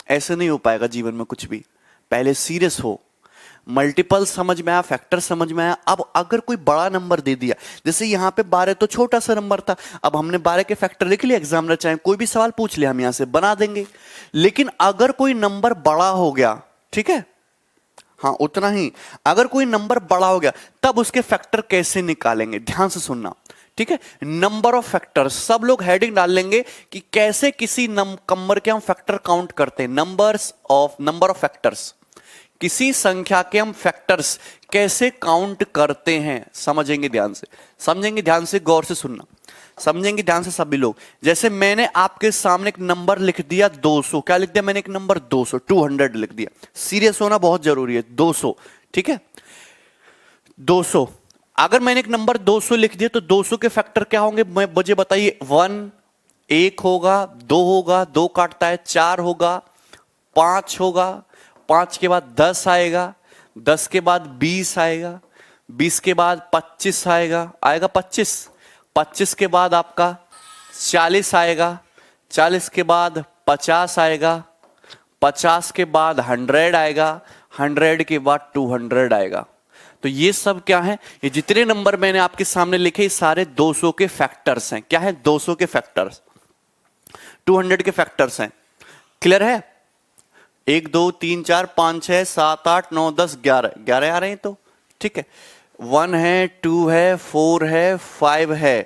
ऐसे नहीं हो पाएगा जीवन में कुछ भी। पहले सीरियस हो, मल्टीपल समझ में आया, फैक्टर समझ में आया। अब अगर कोई बड़ा नंबर दे दिया, जैसे यहां पे 12 तो छोटा सा नंबर था, अब हमने 12 के फैक्टर लिख लिए, एग्जामिनर चाहे कोई भी सवाल पूछ लिया हम यहां से बना देंगे। लेकिन अगर कोई नंबर बड़ा हो गया, ठीक है, हाँ उतना ही, अगर कोई नंबर बड़ा हो गया तब उसके फैक्टर कैसे निकालेंगे, ध्यान से सुनना, ठीक है। नंबर ऑफ फैक्टर्स, सब लोग हेडिंग डाल लेंगे कि कैसे किसी नंबर के हम फैक्टर काउंट करते हैं। नंबर ऑफ फैक्टर्स, किसी संख्या के हम फैक्टर्स कैसे काउंट करते हैं, समझेंगे ध्यान से, समझेंगे ध्यान से, गौर से सुनना, समझेंगे ध्यान से सभी लोग। जैसे मैंने आपके सामने एक नंबर लिख दिया 200, क्या लिख दिया मैंने, एक नंबर 200, 200 लिख दिया। सीरियस होना बहुत जरूरी है, 200, ठीक है, 200। अगर मैंने एक नंबर 200 लिख दिया तो 200 के फैक्टर क्या होंगे, मुझे बताइए। 1 1 होगा, 2 होगा, 2 काटता है, 4 होगा, 5 होगा, 5 के बाद 10 आएगा, 10 के बाद 20 आएगा, 20 के बाद 25 आएगा, 25 के बाद आपका 40 आएगा, 40 के बाद 50 आएगा, 50 के बाद 100 आएगा, 100 के बाद 200 आएगा। तो ये सब क्या है, ये जितने नंबर मैंने आपके सामने लिखे ये सारे 200 के फैक्टर्स हैं। क्या है, 200 के फैक्टर्स, 200 के फैक्टर्स हैं। क्लियर है? 1 2 3 4 5 6 7 8 9 10 11 11 आ रहे हैं तो ठीक है। 1 है, 2 है, 4 है, 5 है,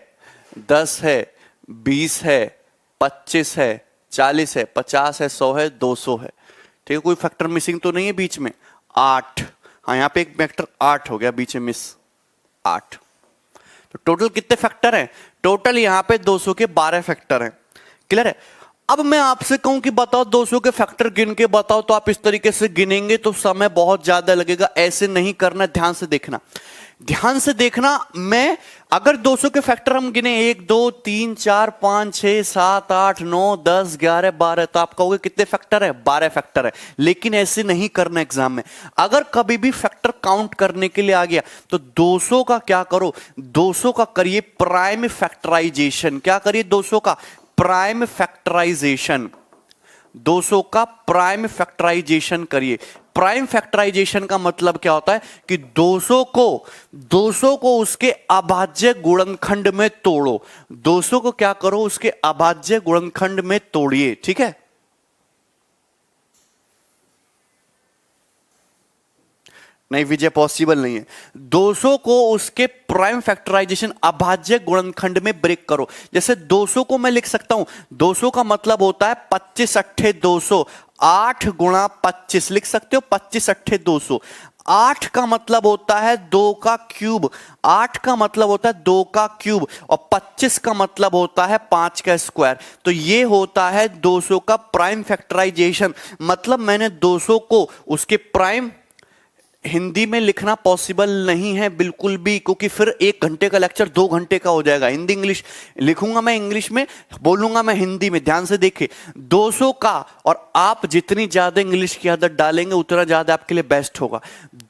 10 है, 20 है, 25 है, 40 है, 50 है, 100 है, 200 है, ठीक है। कोई फैक्टर मिसिंग तो नहीं है बीच में। 8, हाँ यहां पे एक फैक्टर 8 हो गया बीच में मिस, 8। तो टोटल कितने फैक्टर हैं, टोटल यहां पे 200 के 12 फैक्टर हैं। क्लियर है? अब मैं आपसे कहूं कि बताओ 200 के फैक्टर गिन के बताओ, तो आप इस तरीके से गिनेंगे तो समय बहुत ज्यादा लगेगा। ऐसे नहीं करना, ध्यान से देखना, ध्यान से देखना। मैं अगर 200 के फैक्टर हम गिने 1 2 3 4 5 6 7 8 9 10 11 12, तो आप कहोगे कितने फैक्टर है, 12 फैक्टर है। लेकिन ऐसे नहीं करना एग्जाम में। अगर कभी भी फैक्टर काउंट करने के लिए आ गया तो 200 का क्या करो, 200 का करिए प्राइम फैक्टराइजेशन। क्या करिए, 200 का प्राइम फैक्टराइजेशन, 200 का प्राइम फैक्टराइजेशन करिए। प्राइम फैक्टराइजेशन का मतलब क्या होता है कि 200 को उसके अभाज्य गुणनखंड में तोड़ो। 200 को क्या करो, उसके अभाज्य गुणनखंड में तोड़िए, ठीक है। नहीं विजय, पॉसिबल नहीं है। 200 को उसके प्राइम फैक्टराइजेशन अभाज्य गुणनखंड में ब्रेक करो। जैसे 200 को मैं लिख सकता हूं, 200 का मतलब होता है 25 अट्ठे 200, 8 गुणा 25 लिख सकते हो, 25 अट्ठे 200। 8 का मतलब होता है 2 का क्यूब, 8 का मतलब होता है 2 का क्यूब, और 25 का मतलब होता है 5 का स्क्वायर। तो ये होता है 200 का प्राइम फैक्टराइजेशन। मतलब मैंने 200 को उसके प्राइम, हिंदी में लिखना पॉसिबल नहीं है बिल्कुल भी, क्योंकि फिर 1 घंटे का लेक्चर 2 घंटे का हो जाएगा। हिंदी इंग्लिश लिखूंगा मैं इंग्लिश में, बोलूंगा मैं हिंदी में, ध्यान से देखिए। 200 का, और आप जितनी ज्यादा इंग्लिश की आदत डालेंगे उतना ज्यादा आपके लिए बेस्ट होगा।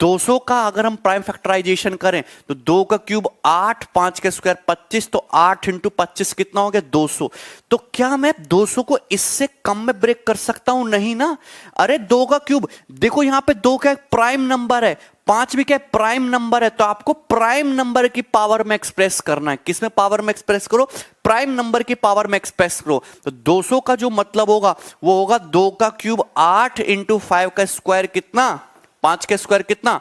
200 का अगर हम प्राइम फैक्टराइजेशन करें तो 2 का क्यूब 8, 5 का स्क्वायर 25, तो 8 इंटू 25 कितना हो गया, 200। तो क्या मैं 200 को इससे कम में ब्रेक कर सकता हूं, नहीं ना। अरे 2 का क्यूब, देखो यहां पे 2 का प्राइम नंबर है, 5 भी क्या प्राइम नंबर है, तो आपको प्राइम नंबर की पावर में एक्सप्रेस करना है। किसमें पावर में एक्सप्रेस करो, प्राइम नंबर की पावर में एक्सप्रेस करो। तो 200 का जो मतलब होगा वो होगा 2 का क्यूब 8 इंटू 5 का स्क्वायर कितना, 5 का स्क्वायर कितना,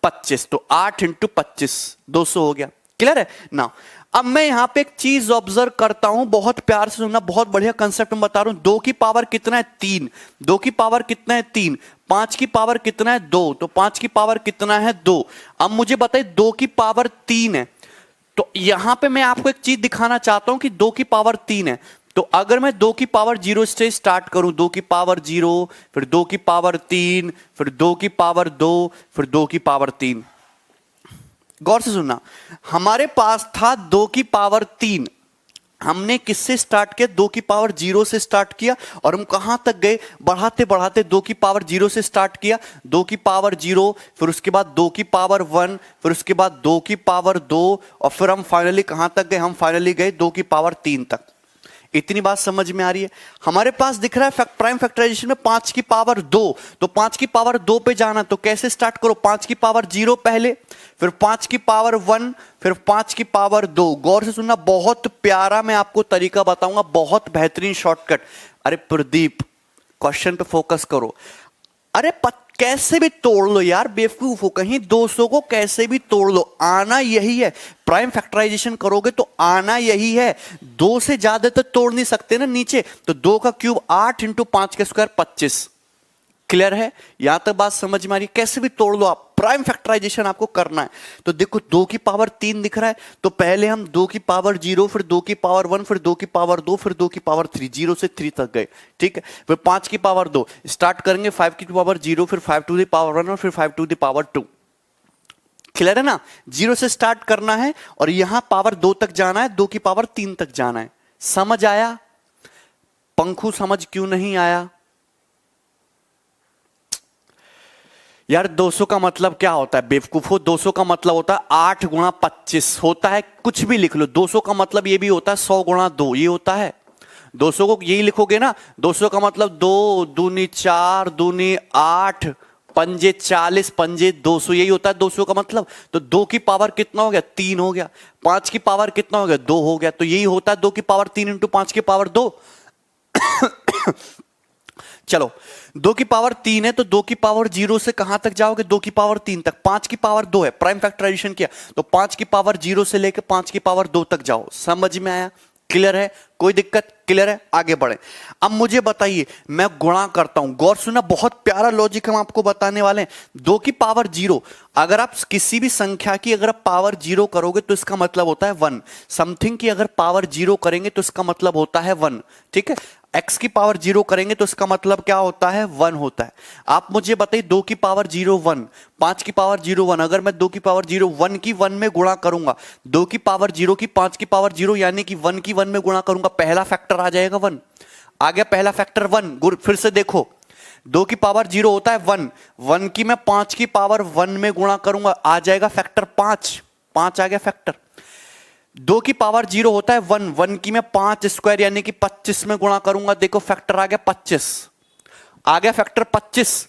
25। तो 8 इंटू 25 200 हो गया। क्लियर है ना। अब मैं यहां पे एक चीज ऑब्जर्व करता हूं, बहुत प्यार से सुनना, बहुत बढ़िया कंसेप्ट में बता रहा हूं। 2 की पावर कितना है, 3। 2 की पावर कितना है, 3। 5 की पावर कितना है, 2। तो 5 की पावर कितना है, 2। अब मुझे बताइए 2 की पावर 3 है, तो यहां पे मैं आपको एक चीज दिखाना चाहता हूं कि 2 की पावर 3 है। तो अगर मैं 2 की पावर 0 से स्टार्ट करूं, 2 की पावर 0, फिर 2 की पावर 3, फिर 2 की पावर 2, फिर 2 की पावर 3। गौर से सुनना, हमारे पास था 2 की पावर 3, हमने किससे स्टार्ट किया, 2 की पावर 0 से स्टार्ट किया, और हम कहां तक गए, बढ़ाते बढ़ाते 2 की पावर 0 से स्टार्ट किया, 2 की पावर 0, फिर उसके बाद 2 की पावर 1, फिर उसके बाद 2 की पावर 2, और फिर हम फाइनली कहां तक गए, हम फाइनली गए 2 की पावर 3 तक। इतनी बात समझ में आ रही है? हमारे पास दिख रहा है प्राइम फैक्टराइजेशन में 5 की पावर 2, तो 5 की पावर 2 पे जाना, तो कैसे स्टार्ट करो? 5 की पावर 0 पहले, फिर 5 की पावर 1, फिर 5 की पावर 2। गौर से सुनना, बहुत प्यारा मैं आपको तरीका बताऊंगा, बहुत बेहतरीन शॉर्टकट। अरे प्रदीप, क्वेश्चन पे फोकस करो। अरे कैसे भी तोड़ लो यार, बेवकूफ हो कहीं, 200 को कैसे भी तोड़ लो, आना यही है। प्राइम फैक्टराइजेशन करोगे तो आना यही है। 2 से ज्यादा तो तोड़ नहीं सकते ना नीचे, तो 2 का क्यूब 8 इंटू 5 का स्क्वायर 25। क्लियर है? यहां तक बात समझ में आ रही है? कैसे भी तोड़ लो आप, प्राइम फैक्टराइजेशन आपको करना है। तो देखो 2 की पावर 3 दिख रहा है, तो पहले हम 2 की पावर 0, फिर 2 की पावर 1, फिर 2 की पावर 2, फिर 2 की पावर 3, 0 से 3 तक गए। ठीक है, फिर 5 की पावर 2 स्टार्ट करेंगे, 5 की पावर 0, फिर 5 टू द पावर 1 और फिर 5 टू द पावर 2। क्लियर है ना? 0 से स्टार्ट करना है और यहां पावर 2 तक जाना है, 2 की पावर 3 तक जाना है। समझ आया? पंखू समझ क्यों नहीं आया यार? 200 का मतलब क्या होता है बेवकूफो? 200 का मतलब होता है 8 गुणा 25 होता है, कुछ भी लिख लो। 200 का मतलब ये भी होता है 100 गुणा 2, ये होता है। 200 को यही लिखोगे ना, 200 का मतलब 2 दूनी 4 दूनी 8 पंजे 40 पंजे 200, यही होता है 200 का मतलब। तो 2 की पावर कितना हो गया? 3 हो गया। 5 की पावर कितना हो गया? 2 हो गया। तो यही होता है 2 की पावर 3 इंटू 5 की पावर 2। चलो 2 की पावर 3 है, तो 2 की पावर 0 से कहां तक जाओगे? 2 की पावर 3 तक। 5 की पावर 2 है, प्राइम फैक्टराइजेशन किया, तो 5 की पावर 0 से लेकर 5 की पावर 2 तक जाओ। समझ में आया? क्लियर है? कोई दिक्कत? क्लियर है? आगे बढ़े। अब मुझे बताइए, मैं गुणा करता हूं, गौर सुना, बहुत प्यारा लॉजिक हम आपको बताने वाले हैं। 2 की पावर 0, अगर आप किसी भी संख्या की अगर आप पावर 0 करोगे तो इसका मतलब होता है 1। समथिंग की अगर पावर 0 करेंगे तो इसका मतलब होता है 1। ठीक है, x की पावर 0 करेंगे तो इसका मतलब क्या होता है? 1 होता है। आप मुझे बताइए, 2 की पावर 0 1, 5 की पावर 0 1, अगर मैं 2 की पावर 0 1 की 1 में गुणा करूंगा, 2 की पावर 0 की 5 की पावर 0 यानी कि 1 की 1 में गुणा करूंगा, पहला फैक्टर आ जाएगा 1। आ गया पहला फैक्टर 1। फिर से देखो, 2 की पावर 0 होता है 1, 1 की मैं 5 की पावर 1 में गुणा करूंगा, आ जाएगा फैक्टर 5, 5 आ गया फैक्टर। 2 की पावर 0 होता है 1, 1 की मैं 5 स्क्वायर यानी कि 25 में गुणा करूंगा, देखो फैक्टर आ गया 25, आ गया फैक्टर 25।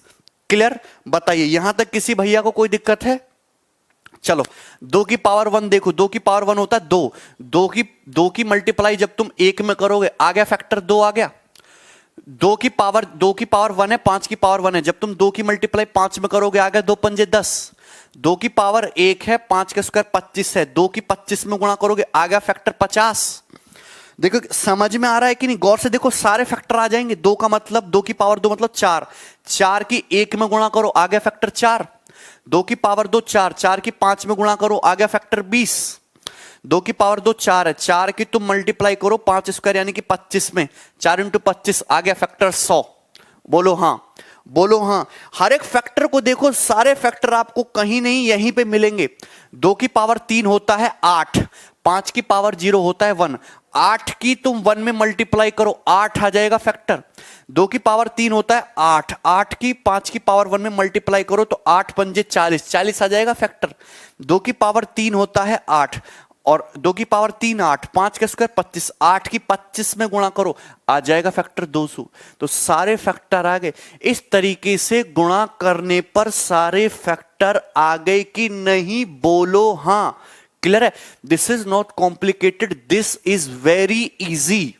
क्लियर? बताइए यहां तक किसी भैया को कोई दिक्कत है? चलो 2 की पावर 1 देखो, 2 की पावर 1 होता है 2, 2 की मल्टीप्लाई जब तुम 1 में करोगे, आ गया फैक्टर 2 आ गया। 2 की पावर 1 है, 5 की पावर 1 है, जब तुम 2 की मल्टीप्लाई 5 में करोगे, आ गया 2 पंजे 10। 2 की पावर 1 है, 5 का स्क्वायर 25 है, 2 की 25 में गुणा करोगे, आ गया फैक्टर 50। देखो समझ में आ रहा है कि नहीं? गौर से देखो, सारे फैक्टर आ जाएंगे। 2 का मतलब 2 की पावर 2 मतलब 4, 4 की 1 में गुणा करो, आ गया फैक्टर 4। 2 की पावर 2 4, 4 की 5 में गुणा करो, आ गया फैक्टर 20। 2 की पावर 2 4 है, 4 की तुम मल्टीप्लाई करो 5 स्क्वायर यानी कि 25 में, 4 इंटू 25 आ गया फैक्टर 100। बोलो हाँ, बोलो हाँ। हर एक फैक्टर को देखो, सारे फैक्टर आपको कहीं नहीं यहीं पे मिलेंगे। 2 की पावर 3 होता है 8, 5 की पावर 0 होता है 1, 8 की तुम 1 में मल्टीप्लाई करो, 8 आ जाएगा फैक्टर। 2 की पावर 3 होता है 8, 8 की 5 की पावर 1 में मल्टीप्लाई करो तो 8 पंजे 40, 40 आ जाएगा फैक्टर। 2 की पावर 3 होता है 8 और 2 की पावर 3 8, 5 का स्क्वायर 25, 8 की 25 में गुणा करो, आ जाएगा फैक्टर 200। तो सारे फैक्टर आ गए। इस तरीके से गुणा करने पर सारे फैक्टर आ गए कि नहीं? बोलो हाँ। क्लियर है? This is not complicated, this is very easy.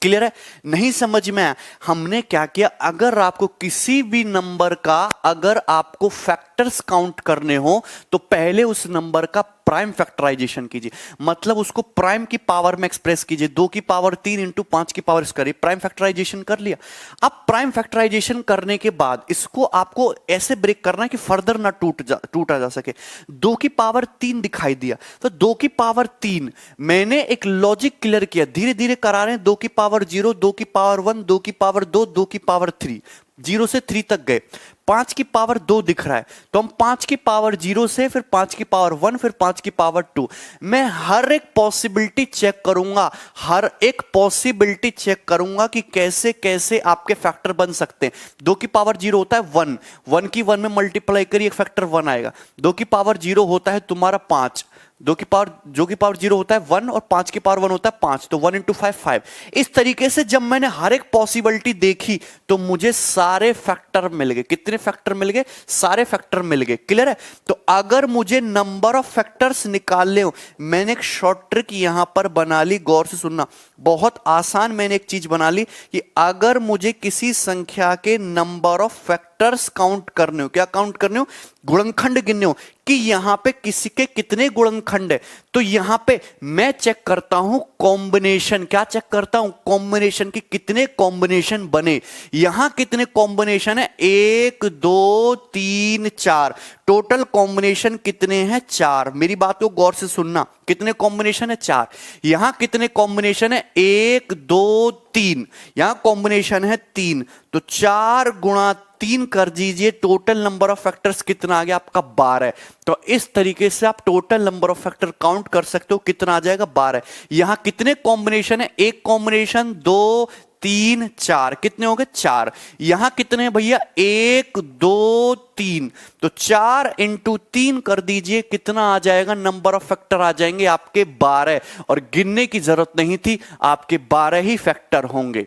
Clear है? नहीं समझ में आया? हमने क्या किया, अगर आपको किसी भी नंबर का अगर आपको फैक्टर्स काउंट करने हो तो पहले उस नंबर का प्राइम फैक्टराइजेशन कीजिए, मतलब उसको प्राइम की पावर में एक्सप्रेस कीजिए। 2 की पावर 3 इंटू 5 की पावर करिए, प्राइम फैक्टराइजेशन कर लिया। अब प्राइम फैक्टराइजेशन करने के बाद इसको आपको ऐसे ब्रेक करना है कि फर्दर ना टूटा जा सके। 2 की पावर 3 दिखाई दिया, तो 2 की पावर 3 मैंने एक लॉजिक क्लियर किया, धीरे धीरे करा रहे हैं। 2 की पावर 0, 2 की पावर 1, 2 की पावर 2, 2 की पावर 3, 0 से 3 तक गए। 5 की पावर 2 दिख रहा है, तो हम 5 की पावर 0 से फिर 5 की पावर 1 फिर 5 की पावर 2, मैं हर एक पॉसिबिलिटी चेक करूंगा, हर एक पॉसिबिलिटी चेक करूंगा कि कैसे कैसे आपके फैक्टर बन सकते हैं। 2 की पावर 0 होता है 1, 1 की 1 में मल्टीप्लाई करिए, एक फैक्टर 1 आएगा। 2 की पावर 0 होता है तुम्हारा 5, दो की पावर जो की पावर 0 होता है 1 और 5 की पावर 1 होता है 5, तो 1 इंटू 5 5। इस तरीके से जब मैंने हर एक पॉसिबिलिटी देखी तो मुझे सारे फैक्टर मिल गए। कितने फैक्टर मिल गए? सारे फैक्टर मिल गए। क्लियर है? तो अगर मुझे नंबर ऑफ फैक्टर्स निकालने हो, मैंने एक शॉर्ट ट्रिक यहां पर बना ली, गौर से सुनना, बहुत आसान मैंने एक चीज बना ली कि अगर मुझे किसी संख्या के नंबर ऑफ फैक्टर्स काउंट करने हो, क्या काउंट करने हो? गुणनखंड गिनने हो कि यहां पे किसी के कितने गुणनखंड है, तो यहां पे मैं चेक करता हूं कॉम्बिनेशन। क्या चेक करता हूं? कॉम्बिनेशन की कितने कॉम्बिनेशन बने। यहां कितने कॉम्बिनेशन है? 1 2 3 4। टोटल कॉम्बिनेशन कितने हैं? 4। मेरी बात को गौर से सुनना, कितने कॉम्बिनेशन है? 4। यहां कितने कॉम्बिनेशन है? 1 2 3। यहां कॉम्बिनेशन है 3, तो 4 गुणा 3 कर दीजिए। टोटल नंबर ऑफ फैक्टर्स कितना आ गया आपका? 12। तो इस तरीके से आप total number of factor count कर सकते हो, कितना आ जाएगा? 12। यहां कितने कॉम्बिनेशन है? एक कॉम्बिनेशन, 2 3 4। कितने हो गए? 4। यहां कितने हैं भैया? 1 2 3। तो 4 इंटू 3 कर दीजिए, कितना आ जाएगा? नंबर ऑफ फैक्टर आ जाएंगे आपके 12, और गिनने की जरूरत नहीं थी, आपके 12 ही फैक्टर होंगे।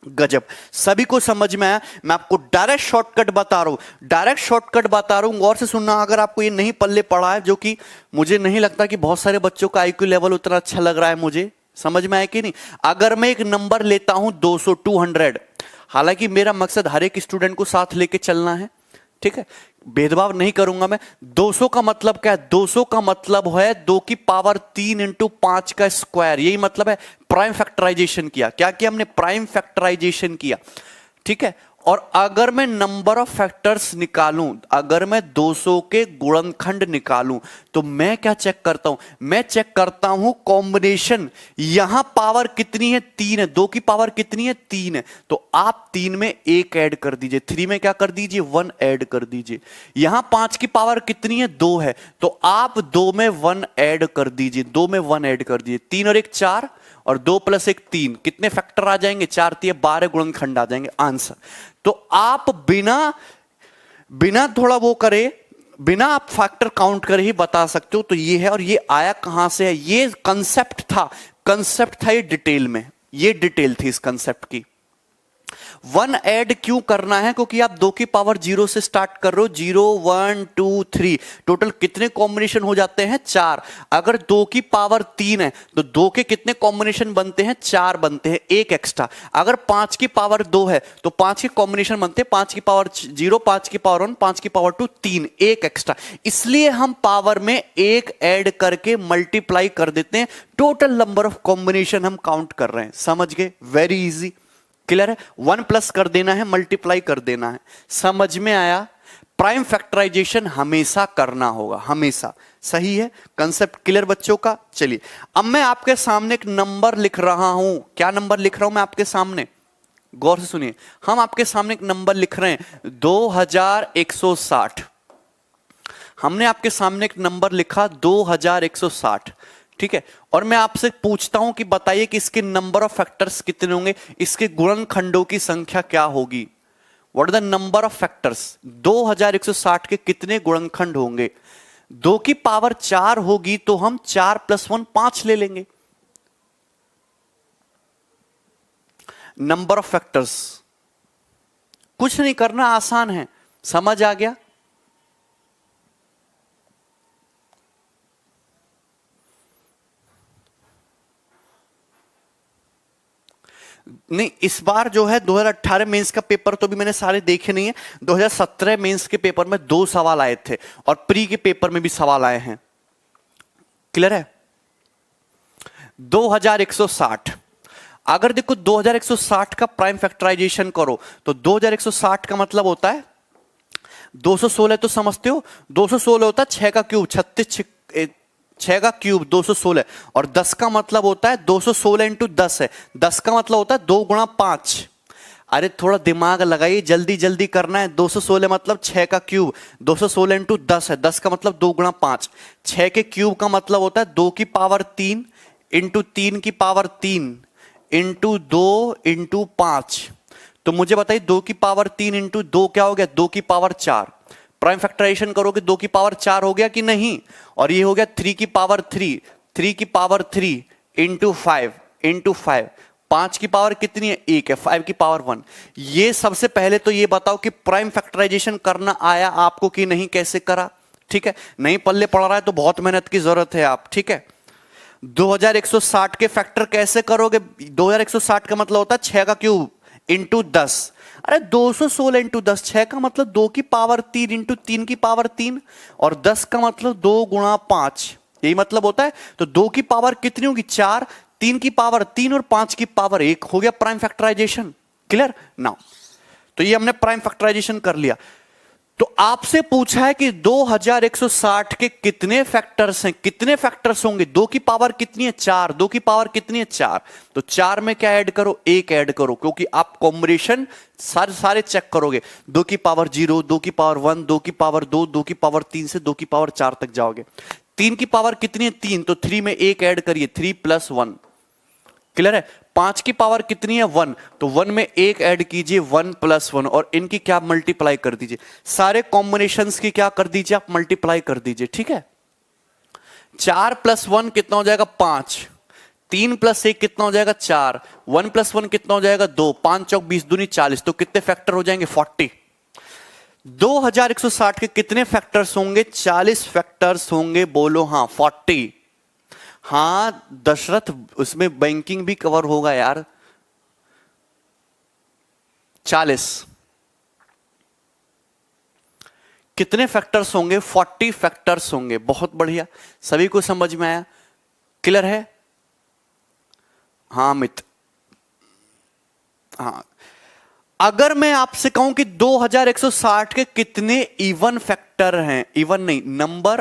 गजब, सभी को समझ में आया? मैं आपको डायरेक्ट शॉर्टकट बता रहा हूं, डायरेक्ट शॉर्टकट बता रहा हूं, गौर से सुनना। अगर आपको ये नहीं पल्ले पड़ा है, जो कि मुझे नहीं लगता कि बहुत सारे बच्चों का आईक्यू लेवल उतना अच्छा लग रहा है, मुझे समझ में आया कि नहीं? अगर मैं एक नंबर लेता हूं 200 200, हालांकि मेरा मकसद हर एक स्टूडेंट को साथ लेके चलना है, ठीक है, भेदभाव नहीं करूंगा मैं। 200 का मतलब क्या है? 200 का मतलब है 2 की पावर 3 इंटू 5 का स्क्वायर, यही मतलब है। प्राइम फैक्टराइजेशन किया। क्या किया हमने? प्राइम फैक्टराइजेशन किया, ठीक है। और अगर मैं नंबर ऑफ फैक्टर्स निकालूं, अगर मैं 200 के गुणनखंड निकालूं, तो मैं क्या चेक करता हूं? मैं चेक करता हूं कॉम्बिनेशन। यहां पावर कितनी है? 3 है। 2 की पावर कितनी है? 3 है। तो आप 3 में 1 ऐड कर दीजिए, 3 में क्या कर दीजिए? 1 ऐड कर दीजिए। यहां 5 की पावर कितनी है? 2 है, तो आप 2 में 1 ऐड कर दीजिए, 2 में 1 ऐड कर दीजिए। 3 और 1 4, और 2 + 1 3। कितने फैक्टर आ जाएंगे? 4 3 12 गुणनखंड आ जाएंगे। आंसर। तो आप बिना थोड़ा वो करे, बिना आप फैक्टर काउंट करे ही बता सकते हो। तो ये है, और ये आया कहां से है? ये कंसेप्ट था ये डिटेल में, ये डिटेल थी इस कंसेप्ट की। 1 ऐड क्यों करना है? क्योंकि आप 2 की पावर 0 से स्टार्ट कर रहे हो। 0 1 2 3, टोटल कितने कॉम्बिनेशन हो जाते हैं? 4। अगर 2 की पावर 3 है, तो 2 के कितने कॉम्बिनेशन बनते हैं? 4 बनते हैं, एक एक्स्ट्रा। अगर 5 की पावर 2 है, तो 5 के कॉम्बिनेशन बनते हैं 5 की पावर 0, 5 की पावर 1, 5 की पावर 2, 3, एक एक्स्ट्रा। इसलिए हम पावर में 1 ऐड करके मल्टीप्लाई कर देते हैं। टोटल नंबर ऑफ कॉम्बिनेशन हम काउंट कर रहे हैं। समझ गए? Very easy. क्लियर है? 1 प्लस कर देना है, मल्टीप्लाई कर देना है। समझ में आया? प्राइम फैक्टराइजेशन हमेशा करना होगा, हमेशा। सही है? कंसेप्ट क्लियर बच्चों का? चलिए, अब मैं आपके सामने एक नंबर लिख रहा हूं। क्या नंबर लिख रहा हूं मैं आपके सामने? गौर से सुनिए। हम आपके सामने एक नंबर लिख रहे हैं 2160। हमने आपके सामने एक नंबर लिखा 2160, ठीक है। और मैं आपसे पूछता हूं कि बताइए कि इसके नंबर ऑफ फैक्टर्स कितने होंगे, इसके गुणनखंडों की संख्या क्या होगी? What are the number of factors? 2160 के कितने गुणनखंड होंगे? 2 की पावर 4 होगी, तो हम 4 + 1 5 ले लेंगे। नंबर ऑफ फैक्टर्स कुछ नहीं करना, आसान है। समझ आ गया? नहीं, इस बार जो है 2018 मेंस का पेपर तो भी मैंने सारे देखे नहीं है। 2017 मेंस के पेपर में 2 सवाल आए थे, और प्री के पेपर में भी सवाल आए हैं। क्लियर है? 2160, अगर देखो 2160 का प्राइम फैक्टराइजेशन करो, तो 2160 का मतलब होता है 216, तो समझते हो 216 होता है 6 का क्यूब, 36 6 का क्यूब 216, और 10 का मतलब होता है 216 इंटू 10 है। 10 का मतलब होता है 2 गुणा 5। अरे थोड़ा दिमाग लगाइए, जल्दी जल्दी करना है। 216 मतलब 6 का क्यूब, 216 इंटू 10 है, 10 का मतलब 2 गुणा 5। 6 के क्यूब का मतलब होता है 2 की पावर 3 इंटू 3 की पावर 3 इंटू 2 इंटू 5। तो मुझे बताइए 2 की पावर 3 इंटू 2 क्या हो गया? 2 की पावर 4। प्राइम फैक्टराइजेशन करोगे 2 की पावर 4 हो गया कि नहीं, और ये हो गया 3 की पावर 3, 3 की पावर 3 इंटू 5, 5 की पावर कितनी है 1 है, 5 की पावर 1। ये सबसे पहले तो ये बताओ कि प्राइम फैक्टराइजेशन करना आया आपको कि नहीं, कैसे करा, ठीक है। नहीं पल्ले पड़ रहा है तो बहुत मेहनत की जरूरत है आप, ठीक है। 2160 के फैक्टर कैसे करोगे, 2160 का मतलब होता है 6 का क्यूब इंटू 10, अरे 216 इंटू 10, 6 का मतलब 2 की पावर 3 इंटू 3 की पावर 3, और 10 का मतलब 2 गुणा 5, यही मतलब होता है। तो 2 की पावर कितनी होगी 4, 3 की पावर 3 और 5 की पावर 1, हो गया प्राइम फैक्टराइजेशन। क्लियर नाउ, तो ये हमने प्राइम फैक्टराइजेशन कर लिया। तो आपसे पूछा है कि 2160 के कितने फैक्टर्स हैं, कितने फैक्टर्स होंगे, 2 की पावर कितनी है 4, 2 की पावर कितनी है 4, तो 4 में क्या ऐड करो 1 ऐड करो, क्योंकि आप कॉम्बिनेशन सारे चेक करोगे। 2 की पावर 0, 2 की पावर 1, 2 की पावर 2, 2 की पावर 3 से 2 की पावर 4 तक जाओगे। 3 की पावर कितनी है 3, तो 3 में 1 ऐड करिए, 3 प्लस 1। क्लियर है। 5 की पावर कितनी है 1, तो 1 में 1 ऐड कीजिए, 1 प्लस 1, और इनकी क्या मल्टीप्लाई कर दीजिए, सारे कॉम्बिनेशंस की क्या कर दीजिए आप मल्टीप्लाई कर दीजिए, ठीक है। 4 प्लस 1 कितना हो जाएगा 5, 3 प्लस 1 कितना हो जाएगा 4, 1 प्लस 1 कितना हो जाएगा 2, 5 चौक 20 दूनी 40, तो कितने फैक्टर हो जाएंगे 40। 2160 के कितने फैक्टर्स होंगे 40 फैक्टर्स होंगे, बोलो हाँ 40। हां दशरथ, उसमें बैंकिंग भी कवर होगा यार। 40 कितने फैक्टर्स होंगे 40 फैक्टर्स होंगे, बहुत बढ़िया, सभी को समझ में आया, क्लियर है। हाँ अमित, हाँ अगर मैं आपसे कहूं कि 2160 के कितने इवन फैक्टर हैं, इवन नहीं नंबर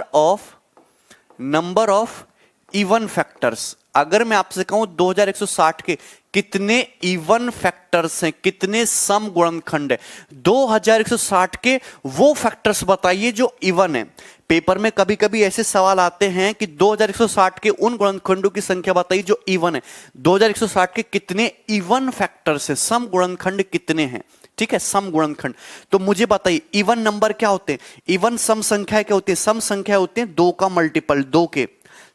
ऑफ इवन फैक्टर्स, अगर मैं आपसे कहूं 2160 के कितने इवन फैक्टर्स हैं, कितने सम गुणनखंड है, 2160 के वो फैक्टर्स बताइए जो इवन है। पेपर में कभी कभी ऐसे सवाल आते हैं कि 2160 के उन गुणनखंडों की संख्या बताइए जो इवन है। 2160 के कितने इवन फैक्टर्स है, सम गुणनखंड कितने हैं, ठीक है, सम गुणनखंड। तो मुझे बताइए इवन नंबर क्या होते हैं, इवन सम संख्या क्या होती है, सम संख्या होते हैं 2 का मल्टीपल 2 के,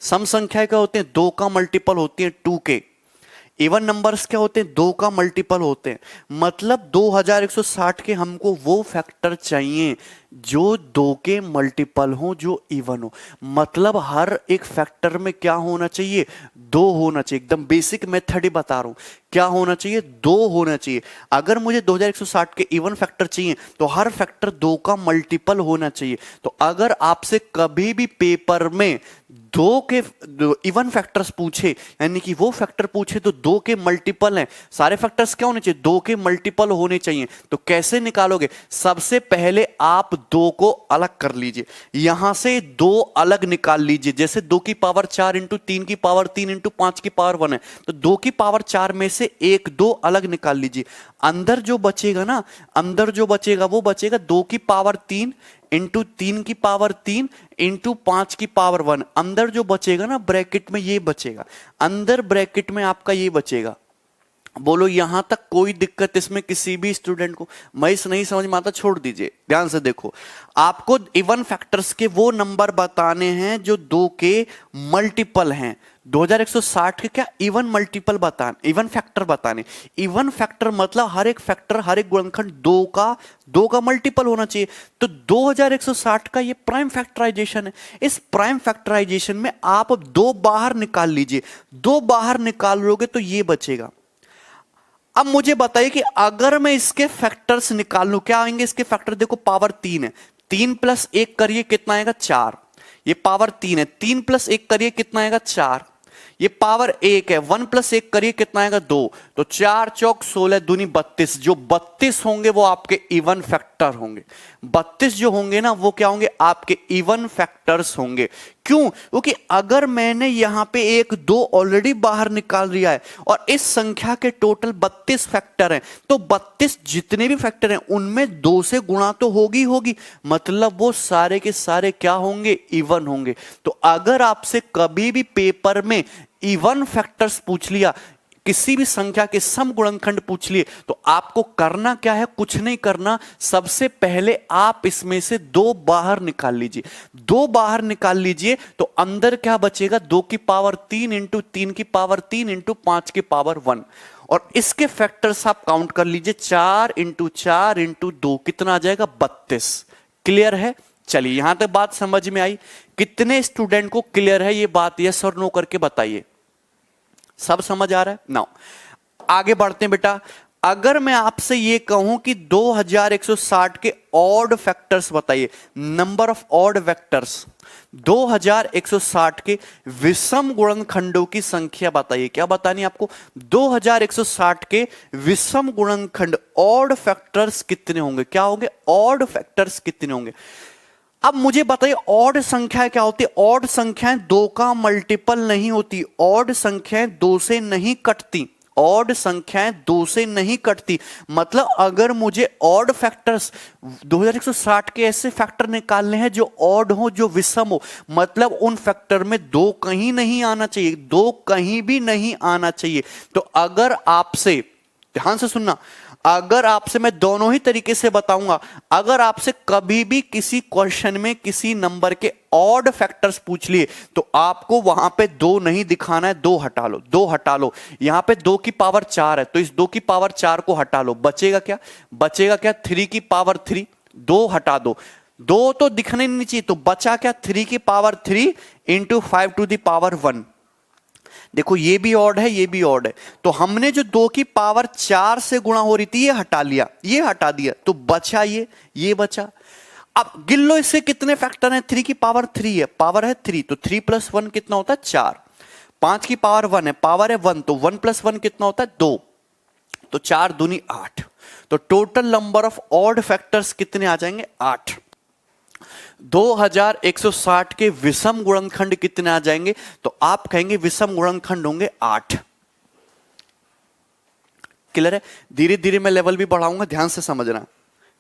सम संख्या क्या होते हैं 2 का मल्टीपल होती है 2 के। इवन नंबर्स क्या होते हैं 2 का मल्टीपल होते हैं। मतलब 2160 के हमको वो फैक्टर चाहिए जो 2 के मल्टीपल हो, जो इवन हो। मतलब हर एक फैक्टर में क्या होना चाहिए 2 होना चाहिए, एकदम बेसिक मेथड ही बता रहा हूं, क्या होना चाहिए 2 होना चाहिए। अगर मुझे 2160 के इवन फैक्टर चाहिए तो हर फैक्टर 2 का मल्टीपल होना चाहिए। तो अगर आपसे कभी भी पेपर में 2 के इवन फैक्टर्स पूछे, यानी कि वो फैक्टर पूछे तो 2 के मल्टीपल हैं, सारे फैक्टर्स क्या होने चाहिए 2 के मल्टीपल होने चाहिए। तो कैसे निकालोगे, सबसे पहले आप 2 को अलग कर लीजिए, यहां से 2 अलग निकाल लीजिए। जैसे 2 की पावर 4 इंटू 3 की पावर 3 इंटू 5 की पावर 1 है, तो 2 की पावर 4 में से 1 2 अलग निकाल लीजिए। अंदर जो बचेगा ना, अंदर जो बचेगा वो बचेगा 2 की पावर 3 इंटू 3 की पावर 3 इंटू 5 की पावर 1। अंदर जो बचेगा ना ब्रैकेट में ये बचेगा, अंदर ब्रैकेट में आपका ये बचेगा। बोलो यहां तक कोई दिक्कत इसमें किसी भी स्टूडेंट को, मैं इस नहीं समझ में आता छोड़ दीजिए। ध्यान से देखो, आपको इवन फैक्टर्स के वो नंबर बताने हैं जो 2 के मल्टीपल हैं। 2160 के क्या इवन मल्टीपल बताने, इवन फैक्टर बताने। इवन फैक्टर मतलब हर एक फैक्टर, हर एक गुणनखंड 2 का मल्टीपल होना चाहिए। तो 2160 का ये प्राइम फैक्टराइजेशन है। इस प्राइम फैक्टराइजेशन में आप 2 बाहर निकाल लीजिए, 2 बाहर निकाल लोगे तो ये बचेगा। अब मुझे बताइए कि अगर मैं इसके फैक्टर्स निकाल लूं, क्या आएंगे इसके फैक्टर, देखो पावर 3 है, 3 प्लस 1 करिए कितना आएगा 4, ये पावर 3 है, 3 प्लस 1 करिए कितना आएगा 4, ये पावर 1 है, 1 प्लस 1 करिए कितना आएगा 2, तो 4 चौक 16 दूनी 32। जो 32 होंगे वो आपके इवन फैक्टर होंगे। 32 जो होंगे ना वो क्या होंगे आपके इवन फैक्टर्स होंगे। क्यों, क्योंकि अगर मैंने यहां पे 1 2 ऑलरेडी बाहर निकाल लिया है और इस संख्या के टोटल 32 फैक्टर हैं, तो 32 जितने भी फैक्टर हैं उनमें 2 से गुणा तो होगी, मतलब वो सारे के सारे क्या होंगे इवन होंगे। तो अगर आपसे कभी भी पेपर में इवन फैक्टर्स पूछ लिया, किसी भी संख्या के सम गुणनखंड पूछ लिए तो आपको करना क्या है, कुछ नहीं करना। सबसे पहले आप इसमें से दो बाहर निकाल लीजिए। दो बाहर निकाल लीजिए तो अंदर क्या बचेगा, 2 की पावर 3 इंटू 3 की पावर 3 इंटू 5 की पावर 1। और इसके फैक्टर्स आप काउंट कर लीजिए, 4 इंटू 4 इंटू 2 कितना आ जाएगा, 32। क्लियर है? चलिए यहां तक बात समझ में आई। कितने स्टूडेंट को क्लियर है ये बात, यस और नो करके बताइए। सब समझ आ रहा है? नाउ आगे बढ़ते हैं बेटा। अगर मैं आपसे ये कहूं कि 2160 के ऑड फैक्टर्स बताइए, नंबर ऑफ ऑड वेक्टर्स, 2160 के विषम गुणनखंडों की संख्या बताइए। क्या बतानी है आपको? 2160 के विषम गुणनखंड ऑड फैक्टर्स कितने होंगे? क्या होंगे? ऑड फैक्टर्स कितने होंगे? अब मुझे बताइए ऑड संख्याएं क्या होती है? ऑड संख्याएं दो का मल्टीपल नहीं होती, ऑड संख्याएं दो से नहीं कटती, ऑड संख्याएं दो से नहीं कटती। मतलब अगर मुझे ऑड फैक्टर्स 2160 के ऐसे फैक्टर निकालने हैं जो ऑड हो, जो विषम हो, मतलब उन फैक्टर में दो कहीं नहीं आना चाहिए, दो कहीं भी नहीं आना चाहिए। तो अगर आपसे, ध्यान से सुनना, अगर आपसे मैं दोनों ही तरीके से बताऊंगा, अगर आपसे कभी भी किसी क्वेश्चन में किसी नंबर के ऑड फैक्टर्स पूछ लिए तो आपको वहां पे दो नहीं दिखाना है, दो हटा लो, दो हटा लो। यहां पे 2 की पावर 4 है तो इस 2 की पावर 4 को हटा लो, बचेगा क्या? बचेगा क्या? 3 की पावर 3, दो हटा दो, दो तो दिखने नहीं चाहिए, तो बचा क्या? 3 की power 3 into 5 to the power 1। देखो ये भी ऑड है, ये भी ऑड है, तो हमने जो 2 की पावर 4 से गुणा हो रही थी ये हटा लिया, ये हटा दिया, तो बचा ये बचा। अब गिन लो इससे कितने फैक्टर हैं। 3 की पावर 3 है, पावर है 3, तो 3 प्लस 1 कितना होता है? 4। 5 की पावर 1 है, पावर है 1, तो 1 प्लस 1 कितना होता है? 2, तो 4 दूनी 8। तो total number of odd factors कितने आ जाएंगे? 8। 2160 के विषम गुणनखंड कितने आ जाएंगे? तो आप कहेंगे विषम गुणनखंड होंगे 8। क्लियर है? धीरे धीरे मैं लेवल भी बढ़ाऊंगा, ध्यान से समझना।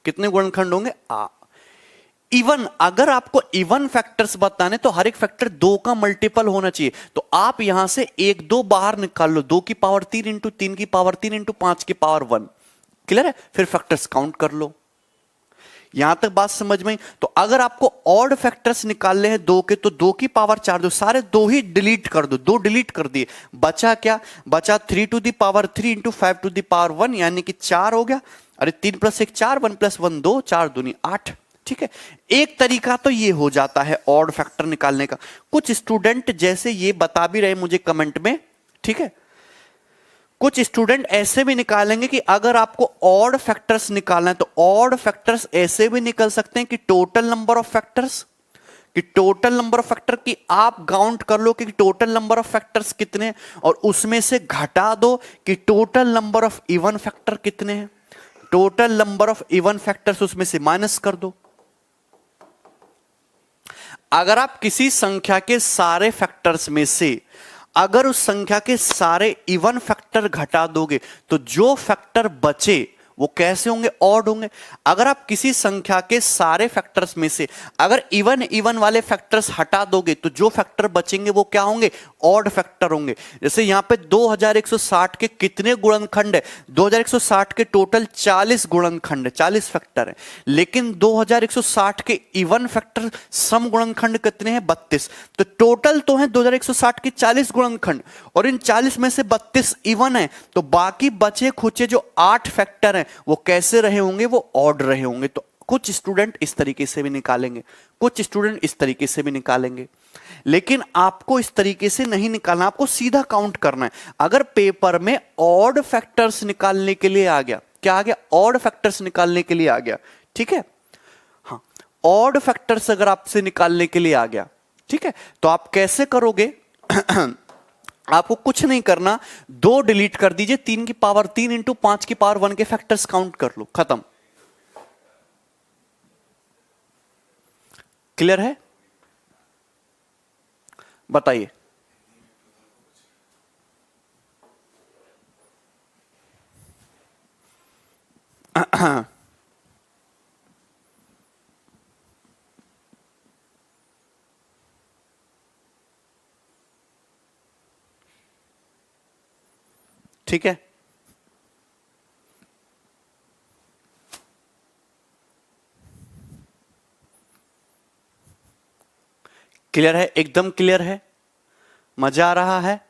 कितने गुणनखंड होंगे? इवन, अगर आपको इवन फैक्टर्स बताने तो हर एक फैक्टर 2 का मल्टीपल होना चाहिए, तो आप यहां से 1 2 बाहर निकाल लो, 2 की पावर 3 इंटू 3 की पावर 3 इंटू 5 की पावर 1। क्लियर है? फिर फैक्टर्स काउंट कर लो। यहां तक बात समझ में? तो अगर आपको ऑड फैक्टर्स निकालने हैं 2 के, तो 2 की पावर 4, जो सारे 2 ही डिलीट कर दो, 2 डिलीट कर दिए, बचा क्या? बचा 3 to the power 3 into 5 to the power 1, यानी कि 4 हो गया। अरे 3 प्लस 1 4, 1 प्लस 1 2, 4 दूनी 8। ठीक है, एक तरीका तो ये हो जाता है ऑड फैक्टर निकालने का। कुछ स्टूडेंट जैसे ये बता भी रहे मुझे कमेंट में, ठीक है, कुछ स्टूडेंट ऐसे भी निकालेंगे कि अगर आपको ऑड फैक्टर्स निकालना है तो ऑड फैक्टर्स ऐसे भी निकल सकते हैं कि टोटल नंबर ऑफ फैक्टर्स, कि टोटल नंबर ऑफ फैक्टर की आप काउंट कर लो कि टोटल नंबर ऑफ फैक्टर्स कितने हैं, और उसमें से घटा दो कि total number of even factor कितने हैं, total number of even factors उसमें से माइनस कर दो। अगर आप किसी संख्या के सारे फैक्टर्स में से अगर उस संख्या के सारे इवन फैक्टर घटा दोगे तो जो फैक्टर बचे वो कैसे होंगे? ऑड होंगे। अगर आप किसी संख्या के सारे फैक्टर्स में से अगर इवन इवन वाले फैक्टर्स हटा दोगे तो जो फैक्टर बचेंगे वो क्या होंगे? ऑड फैक्टर होंगे। जैसे यहां पे 2160 के कितने गुणनखंड है? 2160 के टोटल 40 गुणनखंड है, 40 फैक्टर है, लेकिन 2160 के इवन फैक्टर सम गुणनखंड कितने हैं? 32। तो टोटल तो है 2160 के 40 गुणनखंड, और इन 40 में से 32 इवन है, तो बाकी बचे खुचे जो 8 फैक्टर हैं वो कैसे रहे होंगे? वो ऑड रहे होंगे। तो कुछ स्टूडेंट इस तरीके से भी निकालेंगे, कुछ स्टूडेंट इस तरीके से भी निकालेंगे, लेकिन आपको इस तरीके से नहीं निकालना, आपको सीधा काउंट करना है। अगर पेपर में ऑड फैक्टर्स निकालने के लिए आ गया, क्या आ गया? ऑड फैक्टर्स निकालने के लिए आ गया, ठीक है, हाँ, ऑड फैक्टर्स अगर आपसे निकालने के लिए आ गया, ठीक है, तो आप कैसे करोगे? आपको कुछ नहीं करना, 2 डिलीट कर दीजिए, 3 की पावर 3 इंटू 5 की पावर 1 के फैक्टर्स काउंट कर लो, खत्म। क्लियर है? बताइए। ठीक है, क्लियर है, एकदम क्लियर है, मजा आ रहा है।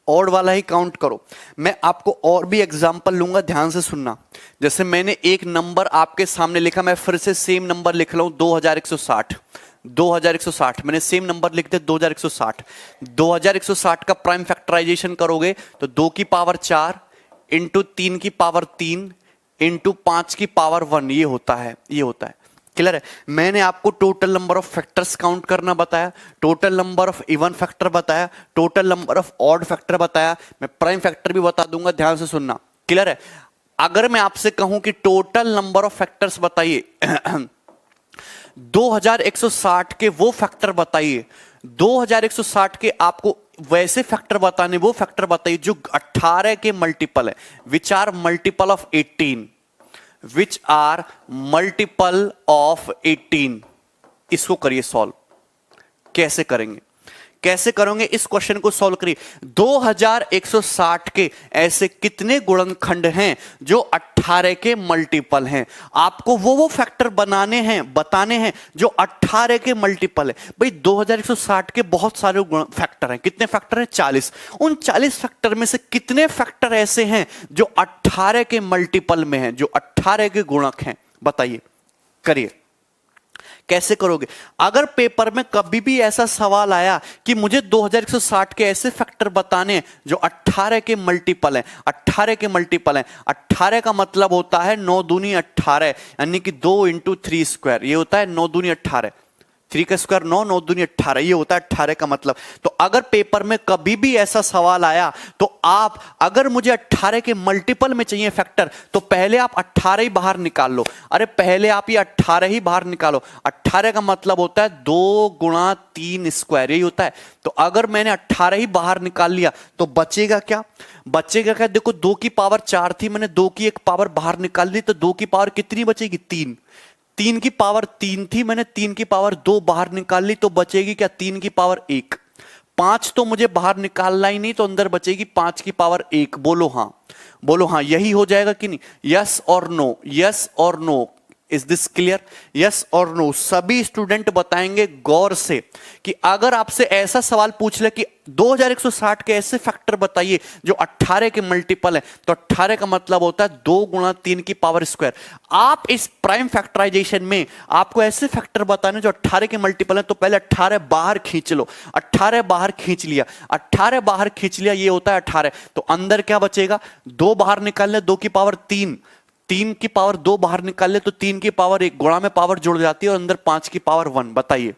ऑड वाला ही काउंट करो। मैं आपको और भी एग्जांपल लूंगा, ध्यान से सुनना। जैसे मैंने एक नंबर आपके सामने लिखा, मैं फिर से सेम नंबर लिख रहा हूं 2160। 2160 मैंने सेम नंबर लिख दिया 2160। 2160 का प्राइम फैक्टराइजेशन करोगे तो 2 की पावर 4 इंटू 3 की पावर 3 इंटू 5 की पावर 1, ये होता है, ये होता है। क्लियर है। मैंने आपको total number of factors count करना बताया, total number of even factor बताया, total number of odd factor बताया, मैं प्राइम फैक्टर भी बता दूंगा, ध्यान से सुनना। क्लियर है। अगर मैं आपसे कहूं कि टोटल नंबर ऑफ फैक्टर्स बताइए 2160 के वो फैक्टर बताइए, 2160 के आपको वैसे फैक्टर बताने, वो फैक्टर बताइए जो 18 के मल्टीपल है, which are multiple of 18, which are multiple of 18। इसको करिए सॉल्व। कैसे करेंगे, कैसे करोगे इस क्वेश्चन को सॉल्व करिए। 2160 के ऐसे कितने गुणनखंड हैं जो 18 के मल्टीपल हैं। आपको वो फैक्टर बनाने हैं, बताने हैं जो 18 के मल्टीपल है। भाई 2160 के बहुत सारे फैक्टर हैं। कितने फैक्टर हैं? 40। उन 40 फैक्टर में से कितने फैक्टर ऐसे हैं जो 18 के मल्टीपल में हैं, जो 18 के गुणक हैं? बताइए, करिए। कैसे करोगे? अगर पेपर में कभी भी ऐसा सवाल आया कि मुझे 2160 के ऐसे फैक्टर बताने हैं जो 18 के मल्टीपल हैं, 18 के मल्टीपल हैं, 18 का मतलब होता है 9 दूनी 18, यानी कि 2 इंटू 3 स्क्वायर, ये होता है 9 दूनी 18, 3 का स्क्वायर 9, 9 दूनी 18, ये होता है 18 का मतलब। तो अगर पेपर में कभी भी ऐसा सवाल आया तो आप, अगर मुझे 18 के मल्टीपल में चाहिए फैक्टर, तो पहले आप 18 ही बाहर निकाल लो। अरे पहले आप ये 18 ही बाहर निकालो। 18 का मतलब होता है 2 गुणा 3 स्क्वायर, यही होता है। तो अगर मैंने 18 ही बाहर निकाल लिया तो बचेगा क्या? बचेगा क्या? देखो 2 की पावर 4 थी, मैंने 2 की एक पावर बाहर निकाल ली, तो 2 की पावर कितनी बचेगी? 3। 3 की पावर 3 थी, मैंने 3 की पावर 2 बाहर निकाल ली, तो बचेगी क्या? 3 की पावर 1। 5 तो मुझे बाहर निकालना ही नहीं, तो अंदर बचेगी 5 की पावर 1। बोलो हाँ, बोलो हाँ, यही हो जाएगा कि नहीं? यस और नो, यस और no. Is this clear? Yes और नो। सभी स्टूडेंट बताएंगे गौर से कि अगर आपसे ऐसा सवाल पूछ ले कि 2160 के ऐसे फैक्टर बताइए जो 18 के मल्टीपल है, तो 18 का मतलब होता है 2 गुणा 3 की पावर स्क्वायर। आप इस प्राइम फैक्टराइजेशन में आपको ऐसे फैक्टर बताने जो 18 के मल्टीपल है, तो पहले 18 बाहर खींच लो। 18 बाहर खींच लिया, 18 बाहर खींच लिया, ये होता है 18। तो अंदर क्या बचेगा? 2 बाहर निकाल ले, 2 की पावर 3, 3 की पावर 2 बाहर निकाल ले तो 3 की पावर 1, गुणा में पावर जुड़ जाती है और अंदर 5 की पावर 1। बताइए,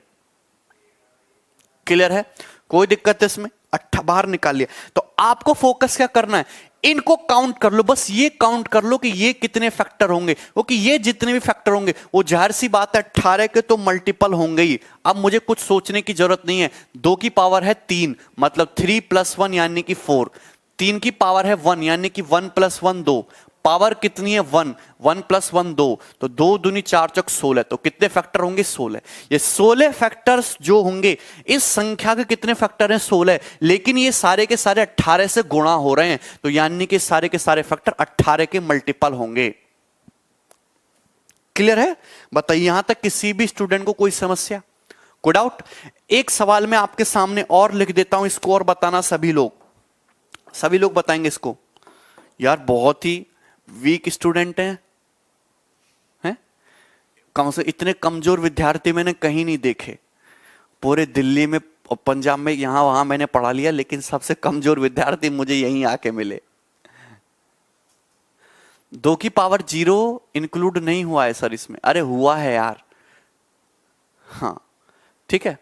क्लियर है? कोई दिक्कत है इसमें? 18 बाहर निकाल लिया। तो आपको फोकस क्या करना है? इनको काउंट कर लो, बस ये काउंट कर लो कि ये कितने फैक्टर होंगे, क्योंकि ये जितने भी फैक्टर होंगे वो जाहिर सी बात है 18 के तो मल्टीपल होंगे ही। अब मुझे कुछ सोचने की जरूरत नहीं है। 2 की पावर है 3, मतलब 3 + 1 यानी कि 4। 3 की पावर है 1, यानी कि 1 + 1 2। पावर कितनी है? 1, 1 + 1 2, तो 2 दूनी 4 चौक 16। तो कितने फैक्टर होंगे? 16। ये 16 फैक्टर्स जो होंगे, इस संख्या के कितने फैक्टर हैं? 16। लेकिन ये सारे के सारे 18 से गुणा हो रहे हैं, तो यानी कि सारे के सारे फैक्टर 18 के मल्टीपल होंगे। क्लियर है? बताइए, यहां तक किसी भी स्टूडेंट को कोई समस्या, कोई डाउट? एक सवाल मैं आपके सामने और लिख देता हूं, इसको और बताना सभी लोग बताएंगे इसको। यार बहुत ही वीक स्टूडेंट हैं, कम से इतने कमजोर विद्यार्थी मैंने कहीं नहीं देखे पूरे दिल्ली में और पंजाब में। यहां वहां मैंने पढ़ा लिया, लेकिन सबसे कमजोर विद्यार्थी मुझे यहीं आके मिले। 2 की पावर 0 इंक्लूड नहीं हुआ है सर इसमें। अरे हुआ है यार, हाँ ठीक है,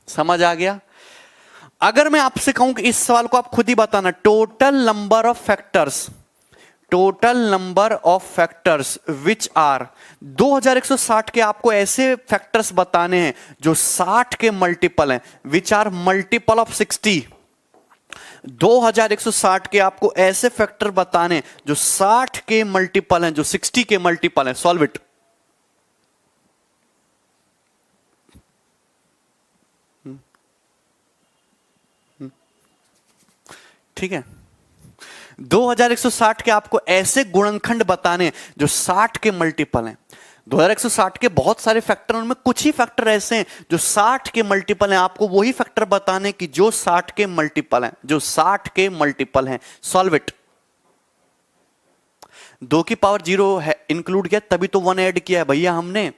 समझ आ गया। अगर मैं आपसे कहूं कि इस सवाल को आप खुद ही बताना, total number of factors, total number of factors which are, 2160 के आपको ऐसे फैक्टर्स बताने हैं जो 60 के मल्टीपल हैं, विच आर मल्टीपल ऑफ 60। 2160 के आपको ऐसे फैक्टर बताने हैं जो 60 के मल्टीपल हैं, जो 60 के मल्टीपल हैं। Solve it. ठीक है। 2160 के आपको ऐसे गुणनखंड बताने हैं जो 60 के मल्टीपल हैं। 2160 के बहुत सारे फैक्टर, उनमें कुछ ही फैक्टर ऐसे हैं जो 60 के मल्टीपल हैं। आपको वही फैक्टर बताने कि जो 60 के मल्टीपल हैं, जो 60 के मल्टीपल हैं। Solve it. 2 की पावर 0 है इंक्लूड किया, तभी तो 1 ऐड किया है भैया हमने।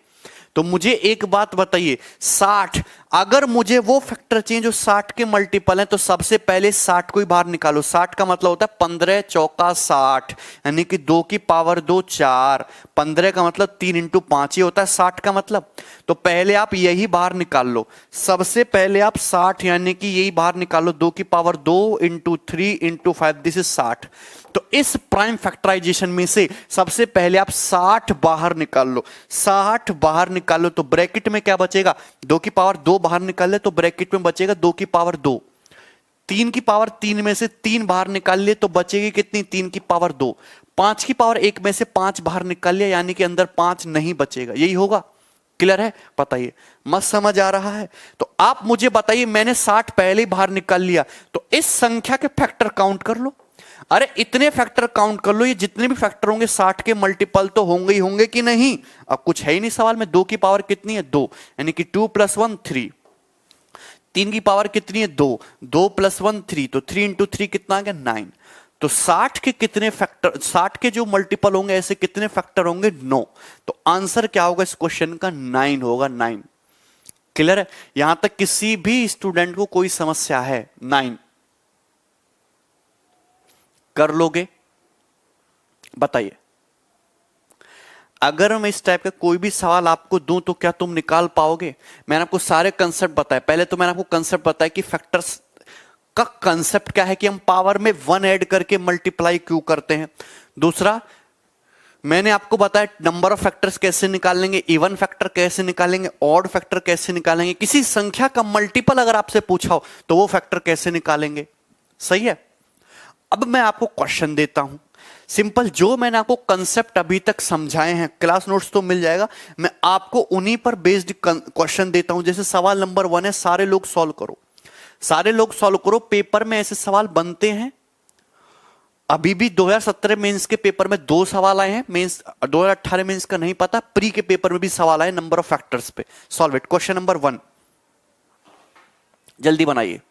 तो मुझे एक बात बताइए, 60, अगर मुझे वो फैक्टर चाहिए जो 60 के मल्टीपल हैं, तो सबसे पहले 60 को ही बाहर निकालो। 60 का मतलब होता है 15 चौका 60, यानी कि 2 की पावर 2 4, 15 का मतलब 3 इंटू 5 ही होता है 60 का मतलब। तो पहले आप यही बाहर निकाल लो। सबसे पहले आप 60 यानी कि यही बाहर निकालो, 2 की power 2 into 3 into 5, this is 60। तो इस प्राइम फैक्टराइजेशन में से सबसे पहले आप 60 बाहर निकाल लो। 60 बाहर निकाल लो तो ब्रैकेट में क्या बचेगा, 2 की पावर 2 बाहर निकाल ले तो ब्रैकेट में बचेगा 2 की पावर 2। 3 की पावर 3 में से 3 बाहर निकाल लिए तो बचेगी कितनी, 3 की पावर 2। 5 की पावर 1 में से 5 बाहर निकाल लिया, यानी कि अंदर 5 नहीं बचेगा। यही होगा। क्लियर है? बताइए, मत समझ आ रहा है? तो आप मुझे बताइए, मैंने 60 पहले ही बाहर निकाल लिया, तो इस संख्या के फैक्टर काउंट कर लो। अरे इतने फैक्टर काउंट कर लो, ये जितने भी फैक्टर होंगे 60 के मल्टीपल तो होंगे ही होंगे कि नहीं। अब कुछ है ही नहीं सवाल में। 2 की पावर कितनी है, 2, यानी कि 2 + 1 3। 3 की पावर कितनी है, 2, 2 + 1 3, तो 3 इंटू 3 कितना आ गया, 9। तो 60 के कितने फैक्टर, 60 के जो मल्टीपल होंगे ऐसे कितने फैक्टर होंगे, 9। तो आंसर क्या होगा इस क्वेश्चन का, 9 होगा, 9। क्लियर है? यहां तक किसी भी स्टूडेंट को कोई समस्या है, 9 कर लोगे? बताइए। अगर मैं इस टाइप का कोई भी सवाल आपको दूं तो क्या तुम निकाल पाओगे? मैंने आपको सारे कंसेप्ट बताए। पहले तो मैंने आपको कंसेप्ट बताया कि फैक्टर्स का कंसेप्ट क्या है, कि हम पावर में 1 ऐड करके मल्टीप्लाई क्यों करते हैं। दूसरा, मैंने आपको बताया नंबर ऑफ फैक्टर्स कैसे निकालेंगे, इवन फैक्टर कैसे निकालेंगे, ऑड फैक्टर कैसे निकालेंगे, किसी संख्या का मल्टीपल अगर आपसे पूछा हो तो वो फैक्टर कैसे निकालेंगे। सही है? अब मैं आपको क्वेश्चन देता हूं सिंपल, जो मैंने आपको कंसेप्ट अभी तक समझाए हैं, क्लास नोट्स तो मिल जाएगा, मैं आपको उन्हीं पर बेस्ड क्वेश्चन देता हूं। जैसे सवाल नंबर 1 है, सारे लोग सॉल्व करो, सारे लोग सॉल्व करो। पेपर में ऐसे सवाल बनते हैं। अभी भी 2017 मेंस के पेपर में 2 सवाल आए हैं, मेंस 2018 मेंस का नहीं पता, प्री के पेपर में भी सवाल आए नंबर ऑफ फैक्टर्स पे। Solve it. क्वेश्चन नंबर 1 जल्दी बनाइए।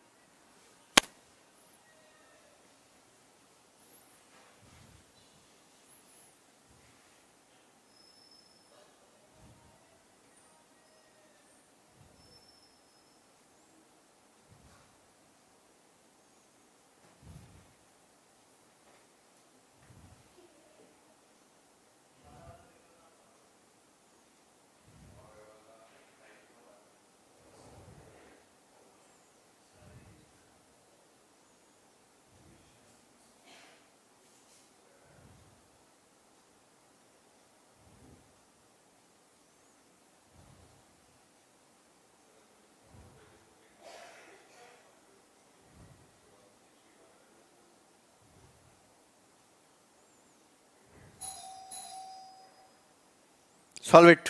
Solve it.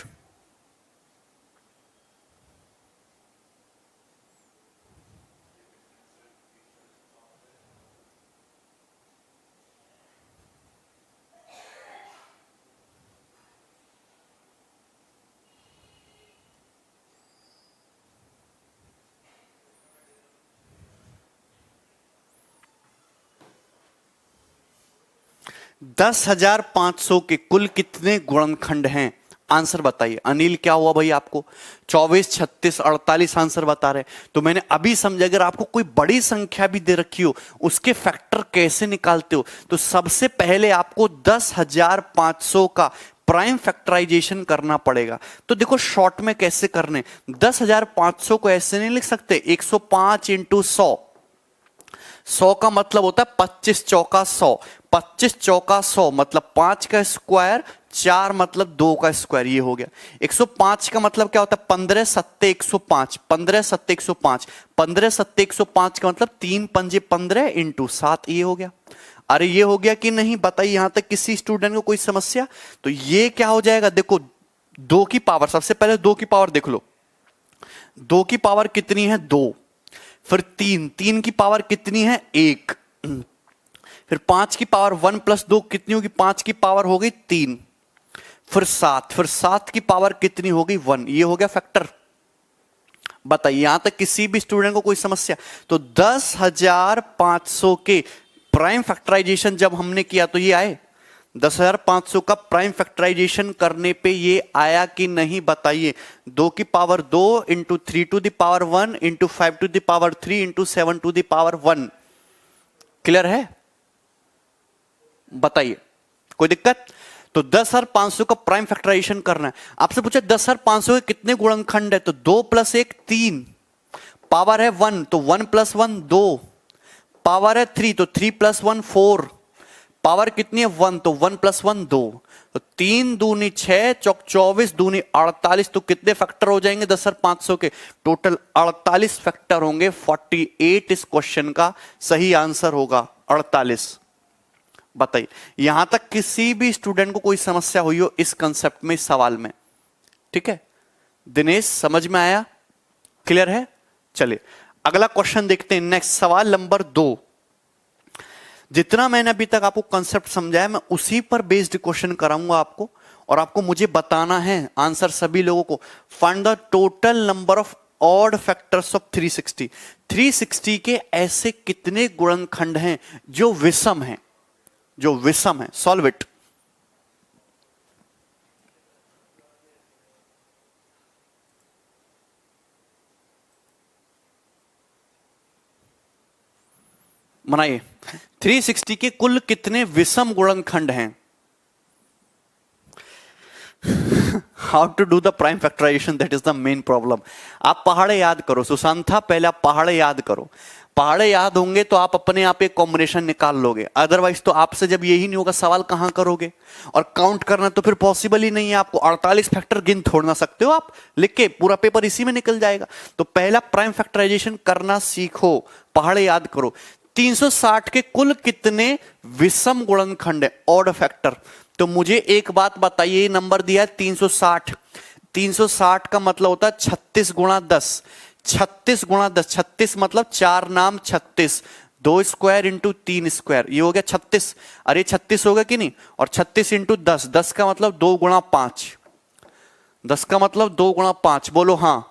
दस 10,500 के कुल कितने गुणनखंड हैं? आंसर बताइए। अनिल क्या हुआ भाई आपको? 24, 36, 48 आंसर बता रहे। तो मैंने अभी समझा, अगर आपको कोई बड़ी संख्या भी दे रखी हो, उसके फैक्टर कैसे निकालते हो, तो सबसे पहले आपको 10,500 का प्राइम फैक्टराइजेशन करना पड़ेगा। तो देखो शॉर्ट में कैसे करने, 10,500 को ऐसे नहीं लिख सकते, 105 इंटू 100। 100 का मतलब होता है 25 चौका 100, 25 चौका 100 मतलब 5 का स्क्वायर, 4 मतलब 2 का स्क्वायर, ये हो गया। 105 का मतलब क्या होता है, 15 सत्ते 105, 15 सत्ते 105, 15 सत्ते 105 का मतलब 3 पंजे 15 इंटू 7, ये हो गया। अरे ये हो गया कि नहीं बताइए, यहां तक किसी स्टूडेंट को कोई समस्या? तो ये क्या हो जाएगा, देखो 2 की पावर, सबसे पहले 2 की पावर देख लो, 2 की पावर कितनी है, 2, फिर 3, 3 की पावर कितनी है, 1, फिर 5 की पावर 1 प्लस 2 कितनी होगी, 5 की पावर हो गई 3, फिर 7, फिर 7 की पावर कितनी होगी 1, ये हो गया फैक्टर। बताइए यहां तक किसी भी स्टूडेंट को कोई समस्या? तो 10,500 के प्राइम फैक्टराइजेशन जब हमने किया तो ये आए 10,500 का प्राइम फैक्टराइजेशन करने पे ये आया कि नहीं बताइए। 2 की power 2 into 3 to the power 1 into 5 to the power 3 into 7 to the power 1। Clear है? बताइए कोई दिक्कत? तो 10,500 का प्राइम फैक्टराइजेशन करना है। आपसे पूछा 10,500 के कितने गुणनखंड है, तो 2 प्लस 1 3, पावर है 1 तो 1 प्लस 1 2, पावर है 3 तो 3 प्लस 1 4, पावर कितनी है 1 तो 1 प्लस 1 2, तो 3 दूनी 6 चौक 24 दूनी 48, तो कितने फैक्टर हो जाएंगे 10,500 के? टोटल 48 फैक्टर होंगे। 48 इस क्वेश्चन का सही आंसर होगा 48। बताइए यहां तक किसी भी स्टूडेंट को कोई समस्या हुई हो इस कंसेप्ट में, इस सवाल में? ठीक है दिनेश, समझ में आया? क्लियर है? चलिए अगला क्वेश्चन देखते हैं। नेक्स्ट सवाल नंबर 2। जितना मैंने अभी तक आपको कंसेप्ट समझाया मैं उसी पर बेस्ड क्वेश्चन कराऊंगा आपको, और आपको मुझे बताना है आंसर सभी लोगों को। Find the total number of odd factors of 360। 360 के ऐसे कितने गुणनखंड हैं जो विषम हैं, जो विषम है? Solve it. बनाइए 360 के कुल कितने विषम गुणनखंड हैं? How to do the prime factorization, that is the main problem. आप पहाड़े याद करो सुशांता, पहले आप पहाड़े याद करो। पहाड़े याद होंगे तो आप अपने आप एक कॉम्बिनेशन निकाल लोगे, अदरवाइज तो आपसे जब यही नहीं होगा सवाल कहां करोगे? और काउंट करना तो फिर पॉसिबल ही नहीं है आपको। 48 फैक्टर गिन थोड़ ना सकते हो आप, लिख के पूरा पेपर इसी में निकल जाएगा। तो पहला प्राइम फैक्टराइजेशन करना सीखो, पहाड़े याद करो। 360 के कुल कितने विषम गुणनखंड है, ऑड फैक्टर? तो मुझे एक बात बताइए, नंबर दिया है 360, 360 का मतलब होता है 36 गुणा 10, 36 गुणा 10, 36 मतलब 4 नाम 36, 2 स्क्वायर इंटू 3 स्क्वायर, ये हो गया 36। अरे 36 होगा कि नहीं? और 36 इंटू 10, 10 का मतलब 2 गुणा 5, 10 का मतलब 2 गुणा 5, बोलो हाँ।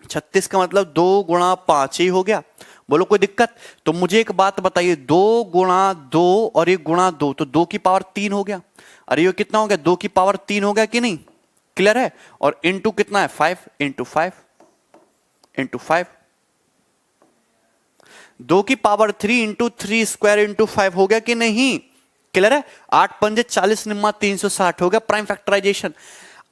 36 का मतलब 2 गुणा 5 ही हो गया, बोलो कोई दिक्कत? तो मुझे एक बात बताइए, 2 गुणा 2 और 1 गुणा 2, तो 2 की पावर 3 हो गया। अरे ये कितना हो गया? 2 की पावर 3 हो गया कि नहीं? क्लियर है? और इंटू कितना है 5 इंटू 5 इंटू 5, 2 की पावर 3 इंटू 3 स्क्वायर इंटू 5 हो गया कि नहीं? क्लियर है? 8 पंजे 40 निम्मा 360 हो गया प्राइम फैक्टराइजेशन।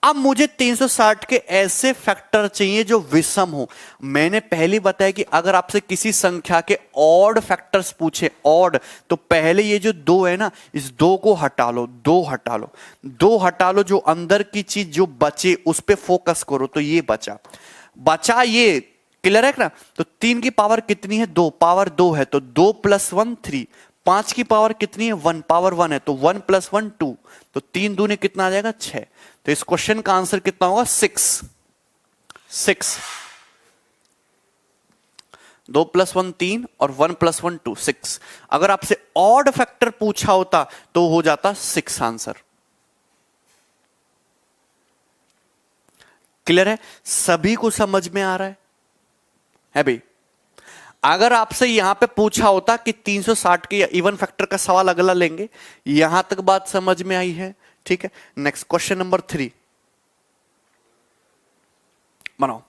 अब मुझे 360 के ऐसे फैक्टर चाहिए जो विषम हो। मैंने पहले बताया कि अगर आपसे किसी संख्या के ऑड फैक्टर्स पूछे, ऑड, तो पहले ये जो 2 है ना, इस 2 को हटा लो, 2 हटा लो, 2 हटा लो, जो अंदर की चीज जो बचे उस पर फोकस करो। तो ये बचा, बचा ये, क्लियर है ना? तो 3 की पावर कितनी है? 2, पावर 2 है तो 2 प्लस 1 3, 5 की पावर कितनी है? 1, पावर 1 है तो 1 प्लस 1 2, तो 3 दूने कितना आ जाएगा? 6। तो इस क्वेश्चन का आंसर कितना होगा? 6। 6, 2 प्लस 1 3 और 1 प्लस 1 2, 6। अगर आपसे ऑड फैक्टर पूछा होता तो हो जाता 6 आंसर। क्लियर है? सभी को समझ में आ रहा है भाई? अगर आपसे यहां पे पूछा होता कि 360 के इवन फैक्टर का सवाल अगला लेंगे, यहां तक बात समझ में आई है? ठीक है, नेक्स्ट क्वेश्चन नंबर 3 बनाओ।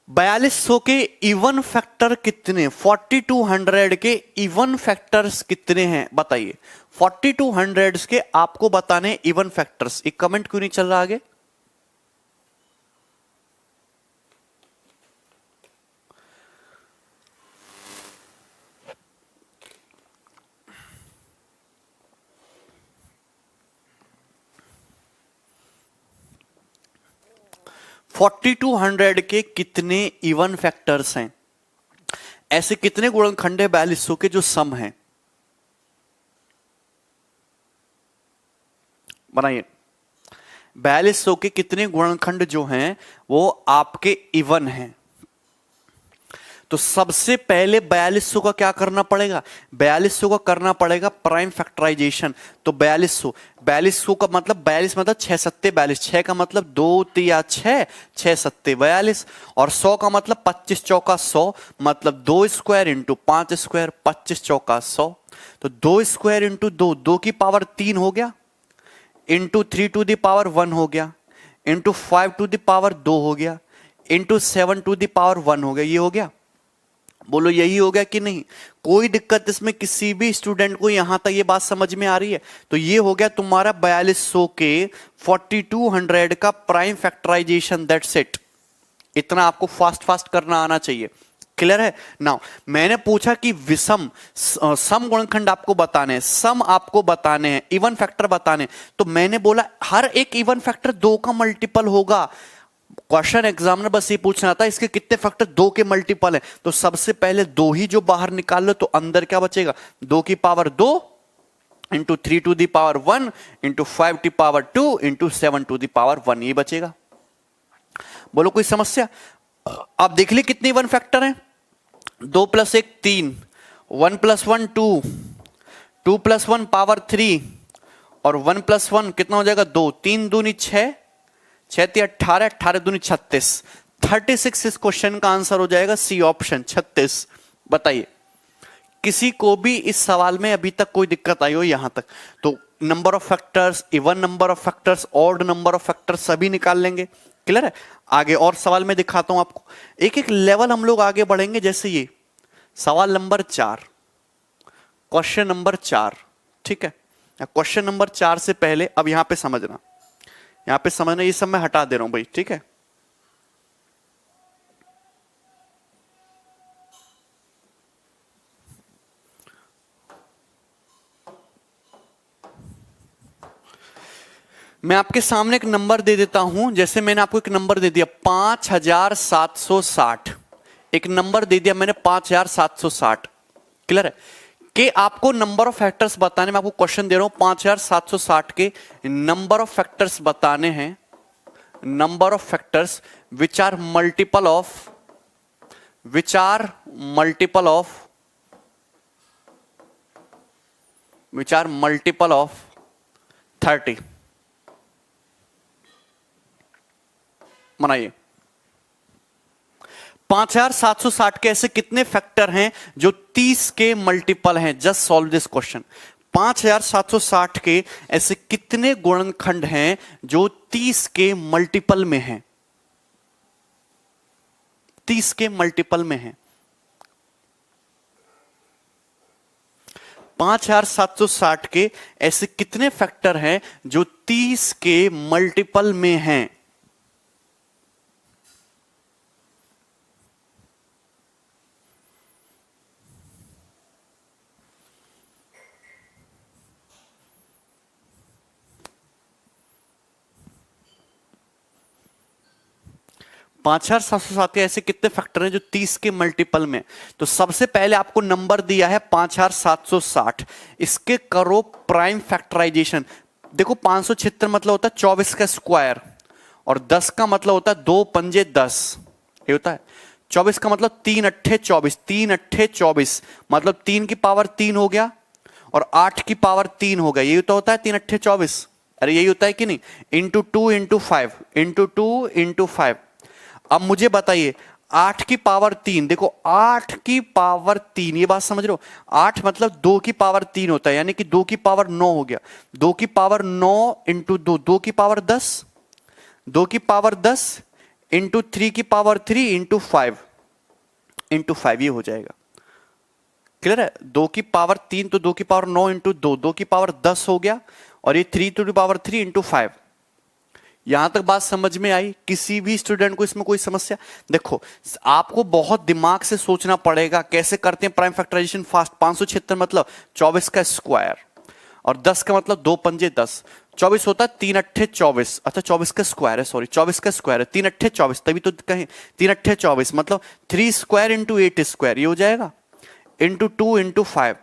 4200 के इवन फैक्टर कितने? 4200 के इवन फैक्टर्स कितने हैं बताइए? 4200 के आपको बताने इवन फैक्टर्स। एक कमेंट क्यों नहीं चल रहा आगे? फोर्टी टू हंड्रेड के कितने इवन फैक्टर्स हैं? ऐसे कितने गुणनखंड है 4200 के जो सम हैं? बनाइए। 4200 के कितने गुणनखंड जो हैं वो आपके इवन हैं? तो सबसे पहले 4200 का क्या करना पड़ेगा, 4200 का करना पड़ेगा प्राइम फैक्टराइजेशन। तो 4200 का मतलब 42 मतलब 6 सत्ते 42, 6 का मतलब 2 तिया 6, 6 सत्ते 42, और 100 का मतलब 25 चौका 100, मतलब 2 स्क्वायर इंटू 5 स्क्वायर, 25 चौका 100। तो 2 स्क्वायर इंटू 2, 2 की पावर 3 हो गया, इंटू 3 टू द पावर 1 हो गया, इंटू 5 टू द पावर 2 हो गया, इंटू 7 टू द पावर 1 हो गया। ये हो गया, बोलो यही हो गया कि नहीं? कोई दिक्कत इसमें किसी भी स्टूडेंट को यहां तक ये बात समझ में आ रही है? तो ये हो गया तुम्हारा 4200 के 4200 का प्राइम फैक्टराइजेशन, दैट्स इट। इतना आपको फास्ट फास्ट करना आना चाहिए। क्लियर है? नाउ मैंने पूछा कि विषम सम गुणनखंड आपको बताने हैं, सम आपको बताने हैं, इवन फैक्टर बताने हैं। तो मैंने बोला हर एक इवन फैक्टर 2 का मल्टीपल होगा। क्वेश्चन एग्जामिनर बस ये पूछना था इसके कितने फैक्टर 2 के मल्टीपल है। तो सबसे पहले 2 ही जो बाहर निकाल लो, तो अंदर क्या बचेगा, 2 की power 2 into 3 to the power 1 into 5 to power 2 into 7 to the power 1, ये बचेगा। बोलो कोई समस्या? आप देख ली कितनी वन फैक्टर है, 2 प्लस 1 3, 1 प्लस 1 2, 2 प्लस 1 पावर 3, और 1 प्लस 1 कितना हो जाएगा 2, 3 दूनी 6, 6 ती 18, 18 दूनी 36, 36 इस क्वेश्चन का आंसर हो जाएगा सी ऑप्शन 36। बताइए किसी को भी इस सवाल में अभी तक कोई दिक्कत आई हो यहां तक? तो number of factors, even number of factors, odd number of factors सभी निकाल लेंगे। क्लियर है? आगे और सवाल में दिखाता हूं आपको, एक एक लेवल हम लोग आगे बढ़ेंगे। जैसे ये सवाल नंबर 4, क्वेश्चन नंबर 4, ठीक है। क्वेश्चन नंबर 4 से पहले अब यहां पे समझना, यहां पे समझना, ये सब मैं हटा दे रहा हूं भाई, ठीक है। मैं आपके सामने एक नंबर दे देता हूं, जैसे मैंने आपको एक नंबर दे दिया 5760, एक नंबर दे दिया मैंने 5760। क्लियर है? कि आपको नंबर ऑफ फैक्टर्स बताने, मैं आपको क्वेश्चन दे रहा हूं 5760 के नंबर ऑफ फैक्टर्स बताने हैं, number of factors which are multiple of, which are multiple of, which are multiple of 30। बनाइए 5760 के ऐसे कितने फैक्टर हैं जो 30 के मल्टीपल हैं? Just solve this question. 5760 के ऐसे कितने गुणनखंड हैं जो 30 के मल्टीपल में हैं? 30 के मल्टीपल में हैं। 5760 के ऐसे कितने फैक्टर हैं जो 30 के मल्टीपल में हैं? 5760 के ऐसे कितने फैक्टर हैं जो 30 के मल्टीपल में? तो सबसे पहले आपको नंबर दिया है 5760, इसके करो प्राइम फैक्टराइजेशन। देखो 576 मतलब होता है 24 का स्क्वायर, और 10 का मतलब होता है 2 पंजे 10, ये होता है। 24 का मतलब 3 अट्ठे 24, 3 अट्ठे 24 मतलब 3 की पावर 3 हो गया, और 8 की पावर 3 हो गया, यही तो होता है 3 अट्ठे 24। अरे यही होता है कि नहीं? Into 2 into 5 into 2 into 5। अब मुझे बताइए 8 की पावर 3, देखो 8 की पावर 3, ये बात समझ रहे हो? 8 मतलब 2 की पावर 3 होता है, यानी कि 2 की पावर 9 हो गया। 2 की पावर 9 इंटू 2, 2 की पावर 10, 2 की पावर 10 इंटू 3 की पावर 3 इंटू 5 इंटू 5, ये हो जाएगा। क्लियर है? 2 की पावर 3 तो 2 की पावर 9 इंटू 2, 2 की पावर 10 हो गया, और ये 3 टू द पावर 3 इंटू 5। यहां तक बात समझ में आई? किसी भी स्टूडेंट को इसमें कोई समस्या? देखो आपको बहुत दिमाग से सोचना पड़ेगा कैसे करते हैं प्राइम फैक्टराइजेशन फास्ट। 576 मतलब 24 का स्क्वायर, और 10 का मतलब 2 पंजे 10, 24 होता है 3 अट्ठे 24, अच्छा 24 का स्क्वायर है, सॉरी 24 का स्क्वायर है, 3 अट्ठे 24, तभी तो कहें 3 अट्ठे 24 मतलब 3 स्क्वायर इंटू 8 स्क्वायर, ये हो जाएगा, इंटू 2 इंटू 5।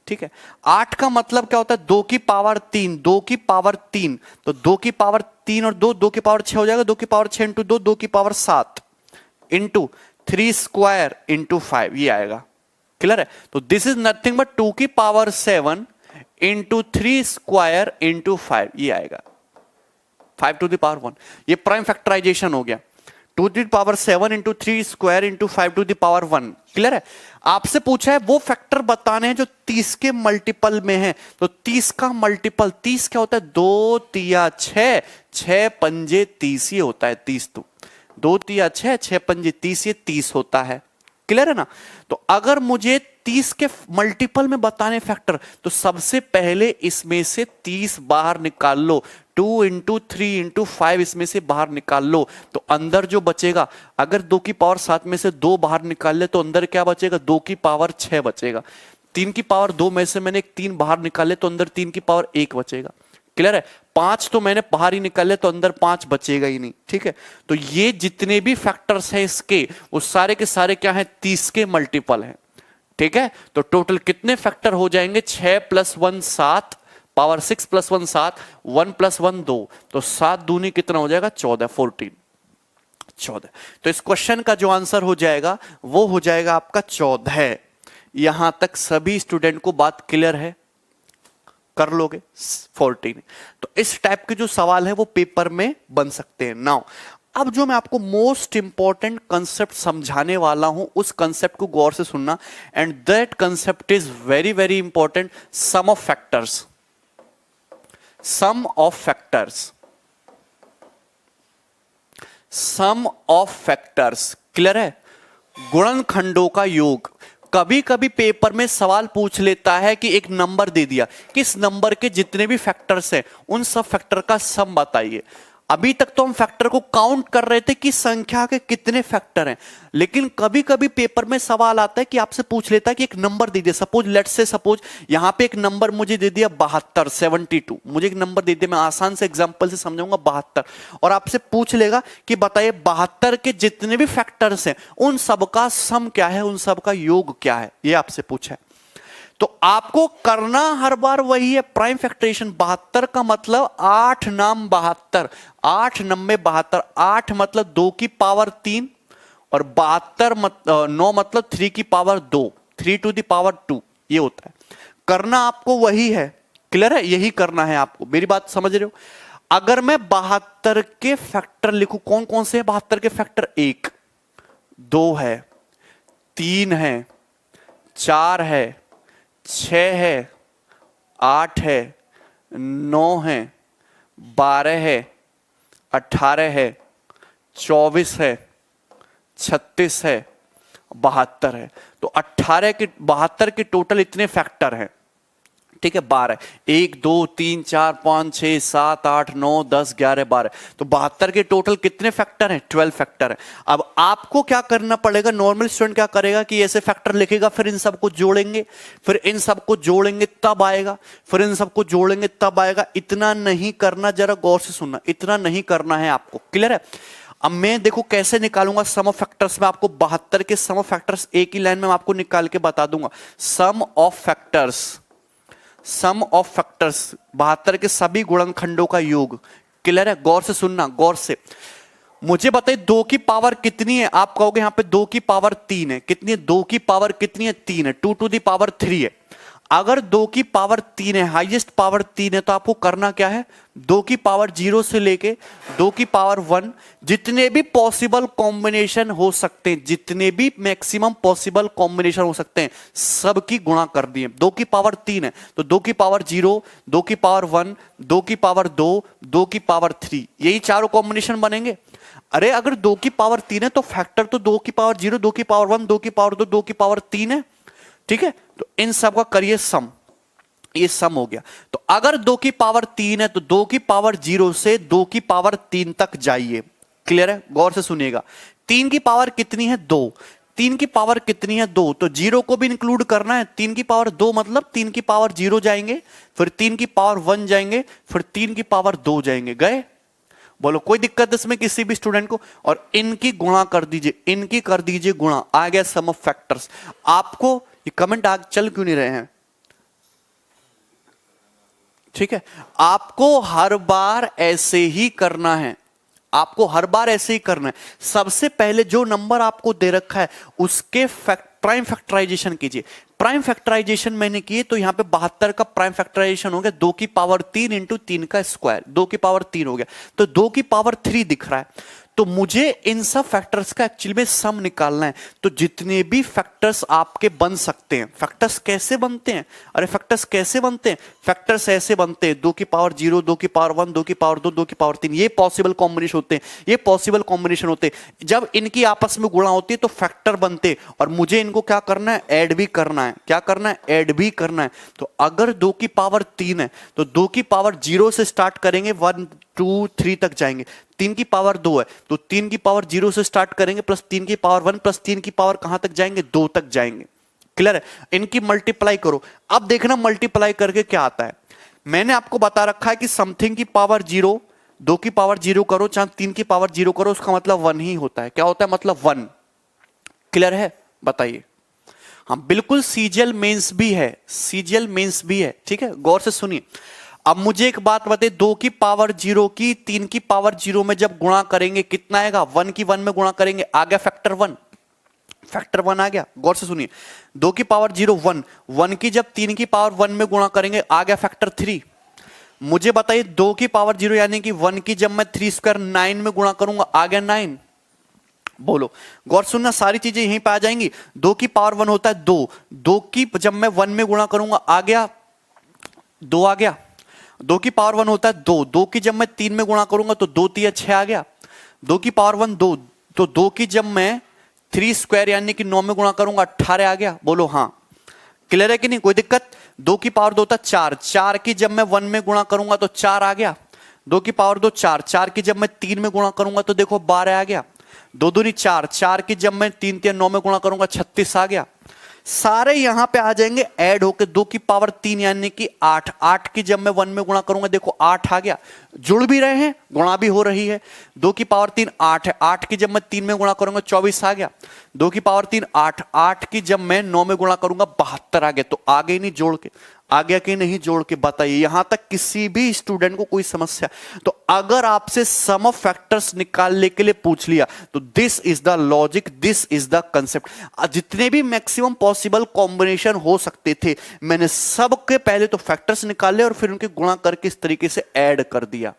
ठीक है? 8 का मतलब क्या होता है 2 की पावर 3, 2 की पावर 3, तो 2 की पावर 3 और 2, 2 की पावर 6 हो जाएगा, 2 की पावर 6 इंटू 2, 2 की पावर 7 इंटू 3 स्क्वायर इंटू 5 ये आएगा। क्लियर है? तो दिस इज नथिंग बट 2 की पावर 7 इंटू 3 स्क्वायर इंटू 5 ये आएगा 5 टू द पावर 1। ये प्राइम फैक्टराइजेशन हो गया। 2 to the power 7 into 3 square into 5 to the power 1। Clear है? आपसे पूछा है वो फैक्टर बताने हैं जो 30 के मल्टीपल में है। तो 30 का मल्टीपल 30 क्या होता है? 2 तिया 6, 6 पंजे 30 ही होता है। 30 तो 2 तिया 6, 6 पंजे 30 ये 30 होता है। क्लियर है ना? तो अगर मुझे 30 के मल्टीपल में बताने फैक्टर, तो सबसे पहले इसमें से 30 बाहर निकाल लो। 2 इंटू 3 इंटू 5 इसमें से बाहर निकाल लो, तो अंदर जो बचेगा, अगर 2 की पावर 7 में से 2 बाहर निकाल ले तो अंदर क्या बचेगा? 2 की पावर 6 बचेगा। 3 की पावर 2 में से मैंने 3 बाहर निकाले तो अंदर 3 की पावर 1 बचेगा। क्लियर है? 5 तो मैंने बाहर ही निकाले तो अंदर 5 बचेगा ही नहीं। ठीक है? तो ये जितने भी फैक्टर्स हैं इसके, वो सारे के सारे क्या हैं? 30 के मल्टीपल हैं। ठीक है? तो टोटल कितने फैक्टर हो जाएंगे? 6 प्लस 1 7, पावर 6 प्लस 1 7, 1 प्लस 1 2, तो 7 दूनी कितना हो जाएगा? 14, 14। तो इस क्वेश्चन का जो आंसर हो जाएगा वो हो जाएगा आपका 14। यहां तक सभी स्टूडेंट को बात क्लियर है? कर लोगे? 14। तो इस टाइप के जो सवाल है वो पेपर में बन सकते हैं। नाउ अब जो मैं आपको मोस्ट इंपॉर्टेंट कंसेप्ट समझाने वाला हूं, उस कंसेप्ट को गौर से सुनना। And that concept is very very important, sum of factors. Sum of factors, sum of factors. Clear है? गुणनखंडों का योग। कभी कभी पेपर में सवाल पूछ लेता है कि एक नंबर दे दिया, किस नंबर के जितने भी फैक्टर्स हैं उन सब फैक्टर का सम बताइए। अभी तक तो हम फैक्टर को काउंट कर रहे थे कि संख्या के कितने फैक्टर हैं, लेकिन कभी कभी पेपर में सवाल आता है कि आपसे पूछ लेता है कि एक नंबर दे दिया। सपोज लेट्स से, सपोज यहां पे एक नंबर मुझे दे दिया 72, 72। मुझे एक नंबर दे दिया, मैं आसान से एग्जांपल से समझाऊंगा 72, और आपसे पूछ लेगा कि बताइए 72 के जितने भी फैक्टर्स हैं उन सबका सम क्या है, उन सबका योग क्या है, ये आपसे पूछा है। तो आपको करना हर बार वही है, प्राइम फैक्टराइजेशन। 72 का मतलब 8 नाम 72, 8 नंबे 72। 8 मतलब 2 की पावर 3 और 72 9 मतलब 3 की पावर 2, 3 टू द पावर 2 ये होता है। करना आपको वही है। क्लियर है? यही करना है आपको। मेरी बात समझ रहे हो? अगर मैं 72 के फैक्टर लिखूं, कौन कौन से हैं 72 के फैक्टर? 1 2 है, 3 है, 4 है, 6 है, 8 है, 9 है, 12 है, 18 है, 24 है, 36 है, 72 है। तो 72 के टोटल इतने फैक्टर हैं। ठीक है? 12, 1 2 3 4 5 6 7 8 9 10 11 12। तो 72 के टोटल कितने फैक्टर हैं? 12 फैक्टर है। अब आपको क्या करना पड़ेगा? नॉर्मल स्टूडेंट क्या करेगा कि ऐसे फैक्टर लिखेगा, फिर इन सबको जोड़ेंगे, फिर इन सबको जोड़ेंगे तब आएगा, फिर इन सबको जोड़ेंगे तब आएगा। इतना नहीं करना, जरा गौर से सुनना, इतना नहीं करना है आपको। क्लियर है? अब मैं देखो कैसे निकालूंगा सम ऑफ फैक्टर्स में। आपको 72 के सम ऑफ फैक्टर्स एक ही लाइन में आपको निकाल के बता दूंगा। Sum of factors, sum of factors 72 के सभी गुणनखंडों का योग। क्लियर है? गौर से सुनना, गौर से। मुझे बताइए 2 की पावर कितनी है? आप कहोगे यहां पे 2 की पावर 3 है। कितनी है? 2 की पावर कितनी है? 3 है। 2 टू द पावर 3 है। अगर 2 की पावर 3 है, हाईएस्ट पावर 3 है, तो आपको करना क्या है? 2 की पावर 0 से लेके 2 की पावर 1 जितने भी पॉसिबल कॉम्बिनेशन हो सकते हैं, जितने भी मैक्सिमम पॉसिबल कॉम्बिनेशन हो सकते हैं, सबकी गुणा कर दिए। 2 की पावर 3 है तो 2 की पावर 0, 2 की पावर 1, 2 की पावर 2, 2 की पावर 3, यही चारों कॉम्बिनेशन बनेंगे। अरे अगर 2 की पावर 3 है तो फैक्टर तो 2 की पावर 0, 2 की पावर 1, 2 की पावर 2, 2 की पावर 3 है। ठीक है? तो इन सब का करिए सम। ये सम हो गया। तो अगर 2 की पावर 3 है तो 2 की पावर 0 से 2 की पावर 3 तक जाइए। क्लियर है? गौर से सुनिएगा। 3 की पावर कितनी है? 2। 3 की पावर कितनी है? 2। तो 0 को भी इंक्लूड करना है। 3 की पावर 2 मतलब 3 की पावर 0 जाएंगे, फिर 3 की पावर 1 जाएंगे, फिर 3 की पावर 2 जाएंगे। गए? बोलो कोई दिक्कत इसमें किसी भी स्टूडेंट को? और इनकी गुणा कर दीजिए, इनकी कर दीजिए गुणा, आ गया सम ऑफ फैक्टर्स। आपको ये कमेंट आज चल क्यों नहीं रहे हैं? ठीक है? आपको हर बार ऐसे ही करना है। आपको हर बार ऐसे ही करना है। सबसे पहले जो नंबर आपको दे रखा है उसके प्राइम फैक्टराइजेशन कीजिए। प्राइम फैक्टराइजेशन मैंने किए तो यहां पे 72 का प्राइम फैक्टराइजेशन हो गया 2 की पावर 3 इंटू 3 का स्क्वायर, 2 की पावर 3 हो गया, तो 2 की पावर 3 दिख रहा है। तो मुझे इन सब फैक्टर्स का एक्चुअली में सम निकालना है। तो जितने भी फैक्टर्स आपके बन सकते हैं, फैक्टर्स कैसे बनते हैं, अरे फैक्टर्स कैसे बनते हैं, फैक्टर्स ऐसे बनते हैं 2 की पावर 0, 2 की पावर 1, 2 की पावर 2, 2 की पावर 3, ये पॉसिबल कॉम्बिनेशन होते हैं, ये पॉसिबल कॉम्बिनेशन होते हैं। जब इनकी आपस में गुणा होती है तो फैक्टर बनते हैं, और मुझे इनको क्या करना है, ऐड भी करना है। क्या करना है, ऐड भी करना है। तो अगर 2 की पावर 3 है तो 2 की पावर 0 से स्टार्ट करेंगे, 1 2 3 तक जाएंगे। 3 की पावर 2 है तो 3 की पावर 0 से स्टार्ट करेंगे, प्लस 3 की पावर 1 प्लस 3 की पावर कहां तक जाएंगे, 2 तक जाएंगे। क्लियर है? इनकी मल्टीप्लाई करो। अब देखना मल्टीप्लाई करके क्या आता है। मैंने आपको बता रखा है कि समथिंग की पावर 0, 2 की पावर 0 करो चाहे 3 की पावर 0 करो, उसका मतलब 1 ही होता है। क्या होता है, मतलब 1। क्लियर है? बताइए। हाँ बिल्कुल, सीजीएल मेंस भी है, सीजीएल मेंस भी है। ठीक है, गौर से सुनिए। अब मुझे एक बात बताइए, 2 की पावर 0 की 3 की पावर 0 में जब गुणा करेंगे कितना आएगा, 1 की 1 में गुणा करेंगे, आ गया फैक्टर 1, फैक्टर 1 आ गया। गौर से सुनिए, 2 की पावर 0 1, 1 की जब 3 की पावर 1 में गुणा करेंगे आ गया फैक्टर 3। मुझे बताइए 2 की पावर 0 यानी कि 1 की जब मैं 3 स्क्वायर 9 में गुणा करूंगा आ गया 9। बोलो, गौर सुनना, सारी चीजें यहीं पे आ जाएंगी। 2 की पावर 1 होता है 2, 2 की जब मैं 1 में गुणा करूंगा आ गया 2 आ गया। 2 की पावर 1 होता है 2, 2 की जब मैं 3 में गुणा करूंगा तो 2 3 6 आ गया। 2 की पावर 1 2, तो 2 की जब मैं 3 स्क्वायर यानी कि 9 में गुणा करूंगा 18 आ गया। बोलो हाँ, क्लियर है कि नहीं, कोई दिक्कत? 2 की पावर 2 होता है 4, 4 की जब मैं 1 में गुणा करूंगा तो 4 आ गया। 2 की पावर 2 4, 4 की जब मैं 3 में गुणा करूंगा तो देखो 12 आ गया। 2 दूनी 4, 4 की जब मैं 3 3 9 में गुणा करूंगा 36 आ गया। सारे यहां पे आ जाएंगे ऐड होके, 2 की पावर 3 यानी कि 8, 8 की जब मैं 1 में गुणा करूंगा देखो 8 आ गया। जुड़ भी रहे हैं, गुणा भी हो रही है। 2 की पावर 3 8 है, 8 की जब मैं 3 में गुणा करूंगा 24 आ गया। 2 की पावर 3 8, 8 की जब मैं 9 में गुणा करूंगा 72 आ गया। तो आगे नहीं जोड़ के, आ गया कि नहीं जोड़ के, बताइए। यहां तक किसी भी स्टूडेंट को कोई समस्या? तो अगर आपसे सम ऑफ फैक्टर्स निकालने के लिए पूछ लिया तो this is the logic, this is the concept. जितने भी मैक्सिमम पॉसिबल कॉम्बिनेशन हो सकते थे मैंने सबके पहले तो फैक्टर्स निकाले और फिर उनके गुणा करके इस तरीके से ऐड कर दिया।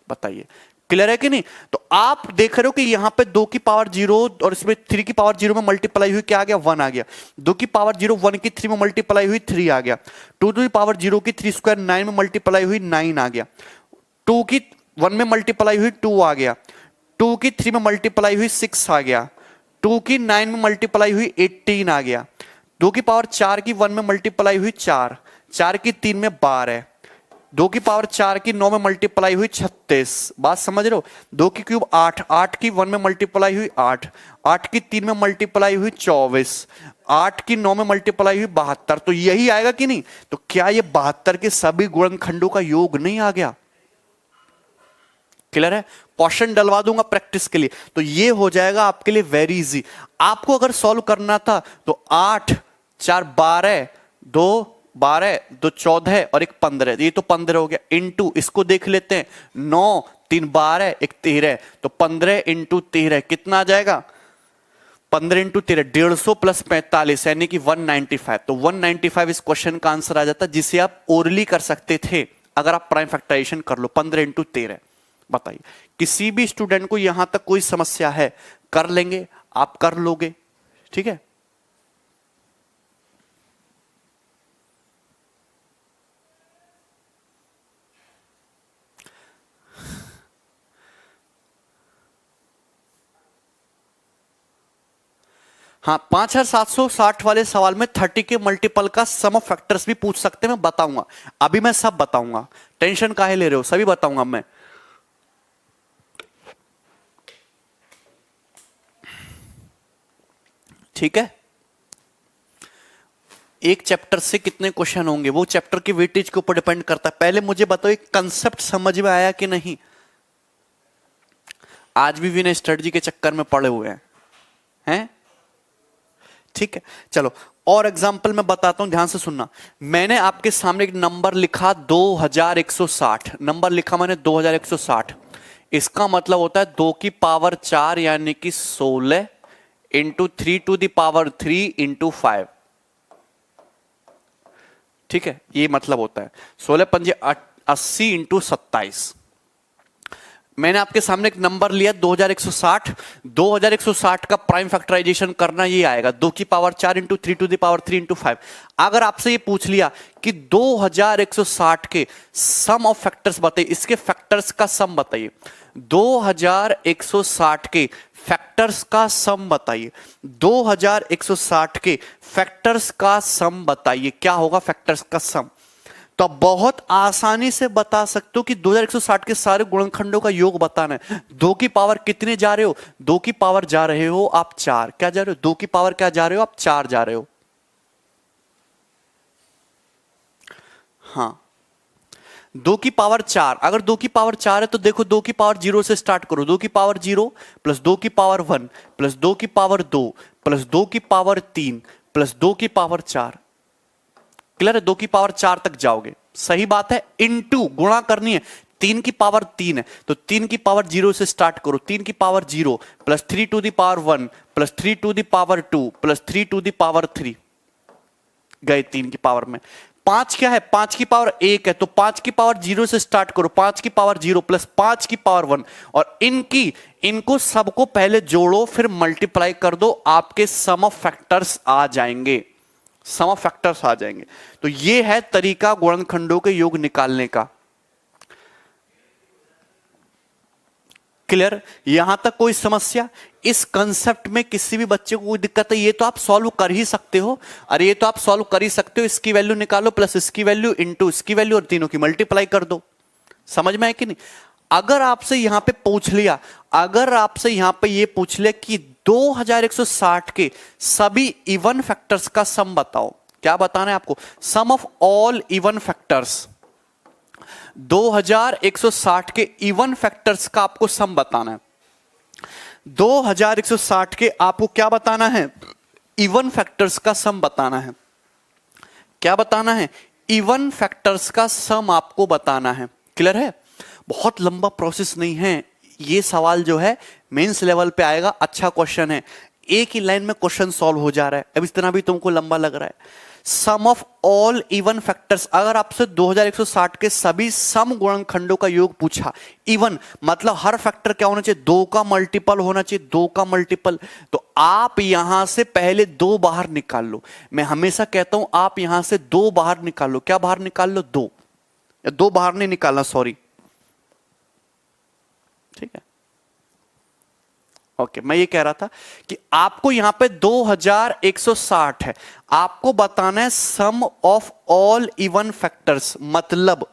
बताइए, क्लियर है कि नहीं? तो आप देख रहे हो कि यहां पे 2 की पावर 0 और इसमें 3 की पावर 0 में मल्टीप्लाई हुई क्या आ गया, 1 आ गया। 2 की पावर 0 1 की 3 में मल्टीप्लाई हुई 3 आ गया। 2 की पावर 0 की 3 स्क्वायर 9 में मल्टीप्लाई हुई 9 आ गया। 2 की 1 में मल्टीप्लाई हुई 2 आ गया। 2 की 3 में मल्टीप्लाई हुई 6 आ गया। 2 की 9 में मल्टीप्लाई हुई 18 आ गया। 2 की पावर 4 की 1 में मल्टीप्लाई हुई 4, 4 की 3 में 12, 2 की पावर 4 की 9 में मल्टीप्लाई हुई 36। बात समझ रहे हो? 2 की क्यूब 8, 8 की 1 में मल्टीप्लाई हुई 8, 8 की 3 में मल्टीप्लाई हुई 24, 8 की 9 में मल्टीप्लाई हुई 72। तो यही आएगा कि नहीं? तो क्या ये 72 के सभी गुणनखंडों का योग नहीं आ गया? क्लियर है? क्वेश्चन डलवा दूंगा प्रैक्टिस के लिए, तो ये हो जाएगा आपके लिए वेरी इजी। आपको अगर सॉल्व करना था तो 8 4 12, 2 12, 2 14 और 1 15, ये तो 15 हो गया। इनटू इसको देख लेते हैं, 9 3 12 1 13, तो 15 इंटू 13 कितना आ जाएगा? 15 इंटू 13 150 प्लस 45 यानी कि 195। तो 195 इस क्वेश्चन का आंसर आ जाता, जिसे आप ओरली कर सकते थे अगर आप प्राइम फैक्टराइजेशन कर लो। 15 इंटू 13। बताइए, किसी भी स्टूडेंट को यहां तक कोई समस्या है? कर लेंगे, आप कर लोगे, ठीक है। हाँ, 5760 वाले सवाल में 30 के मल्टीपल का सम ऑफ फैक्टर्स भी पूछ सकते हैं, मैं बताऊंगा। अभी मैं सब बताऊंगा, टेंशन काहे ले रहे हो, सभी बताऊंगा मैं। ठीक है, एक चैप्टर से कितने क्वेश्चन होंगे वो चैप्टर की वेटेज के ऊपर डिपेंड करता है। पहले मुझे बताओ एक कंसेप्ट समझ में आया कि नहीं? आज भी विनय स्ट्रेटजी के चक्कर में पड़े हुए हैं? ठीक है, चलो और एग्जांपल मैं बताता हूं, ध्यान से सुनना। मैंने आपके सामने एक नंबर लिखा 2160, नंबर लिखा मैंने 2160। इसका मतलब होता है 2 की पावर 4 यानी कि 16 into 3 to the power 3 into 5। ठीक है, ये मतलब होता है 16 पंजे 80 इंटू 27। मैंने आपके सामने एक नंबर लिया 2160। 2160 का प्राइम फैक्टराइजेशन करना ये आएगा 2 की power 4 into 3 to the power 3 into 5। अगर आपसे ये पूछ लिया कि 2160 के सम ऑफ फैक्टर्स बताइए, इसके फैक्टर्स का सम बताइए, 2160 के फैक्टर्स का सम बताइए, 2160 के फैक्टर्स का सम बताइए, क्या होगा फैक्टर्स का सम? तो आप बहुत आसानी से बता सकते हो कि 2160 के सारे गुणनखंडों का योग बताना है। 2 की पावर कितने जा रहे हो? 2 की पावर जा रहे हो आप 4। क्या जा रहे हो? 2 की पावर क्या जा रहे हो आप? 4 जा रहे हो। हाँ, 2 की पावर 4। अगर 2 की पावर 4 है तो देखो 2 की पावर 0 से स्टार्ट करो। 2 की पावर 0 प्लस 2 की पावर 1 प्लस 2 की पावर 2 प्लस 2 की पावर 3 प्लस 2 की पावर 4। क्लियर है? 2 की पावर 4 तक जाओगे, सही बात है। इनटू गुणा करनी है, 3 की पावर 3 है तो 3 की पावर 0 से स्टार्ट करो। 3 की power 0 plus 3 to the power 1 plus 3 to the power 2 plus 3 to the power 3 गए 3 की पावर में। 5 क्या है? 5 की पावर 1 है तो 5 की पावर 0 से स्टार्ट करो। 5 की पावर 0 प्लस 5 की पावर 1 और इनको सबको पहले जोड़ो फिर मल्टीप्लाई कर दो, आपके सम ऑफ फैक्टर्स आ जाएंगे। सम ऑफ फैक्टर्स आ जाएंगे। तो ये है तरीका गुणनखंडों के योग निकालने का। क्लियर? यहां तक कोई समस्या? इस कंसेप्ट में किसी भी बच्चे को कोई दिक्कत है? ये तो आप सॉल्व कर ही सकते हो। अरे ये तो आप सॉल्व कर ही सकते हो। इसकी वैल्यू निकालो प्लस इसकी वैल्यू इंटू इसकी वैल्यू और तीनों की मल्टीप्लाई कर दो। समझ में आए कि नहीं? अगर आपसे यहां पे पूछ लिया, अगर आपसे यहां पे ये पूछ लिया कि 2160 के सभी इवन फैक्टर्स का सम बताओ, क्या बताना है आपको? सम ऑफ ऑल इवन फैक्टर्स। 2160 के इवन फैक्टर्स का आपको सम बताना है। 2160 के आपको क्या बताना है? इवन फैक्टर्स का सम बताना है। क्या बताना है? इवन फैक्टर्स का सम आपको बताना है। क्लियर है? बहुत लंबा प्रोसेस नहीं है। ये सवाल जो है मेंस लेवल पे आएगा, अच्छा क्वेश्चन है। एक ही लाइन में क्वेश्चन सॉल्व हो जा रहा है। अब इतना भी तुमको लंबा लग रहा है। Sum of all even factors, अगर आपसे 2160 के सभी सम गुणनखंडों का योग पूछा, इवन मतलब हर फैक्टर क्या होना चाहिए? 2 का मल्टीपल होना चाहिए। 2 का मल्टीपल, तो आप यहां से पहले 2 बाहर निकाल लो। मैं हमेशा कहता हूं आप यहां से 2 बाहर निकाल लो। क्या बाहर निकाल लो? 2। 2 बाहर नहीं निकालना, सॉरी। ठीक है, ओके। मैं ये कह रहा था कि आपको यहां पे 2160 है, आपको बताना है sum of all even factors. मतलब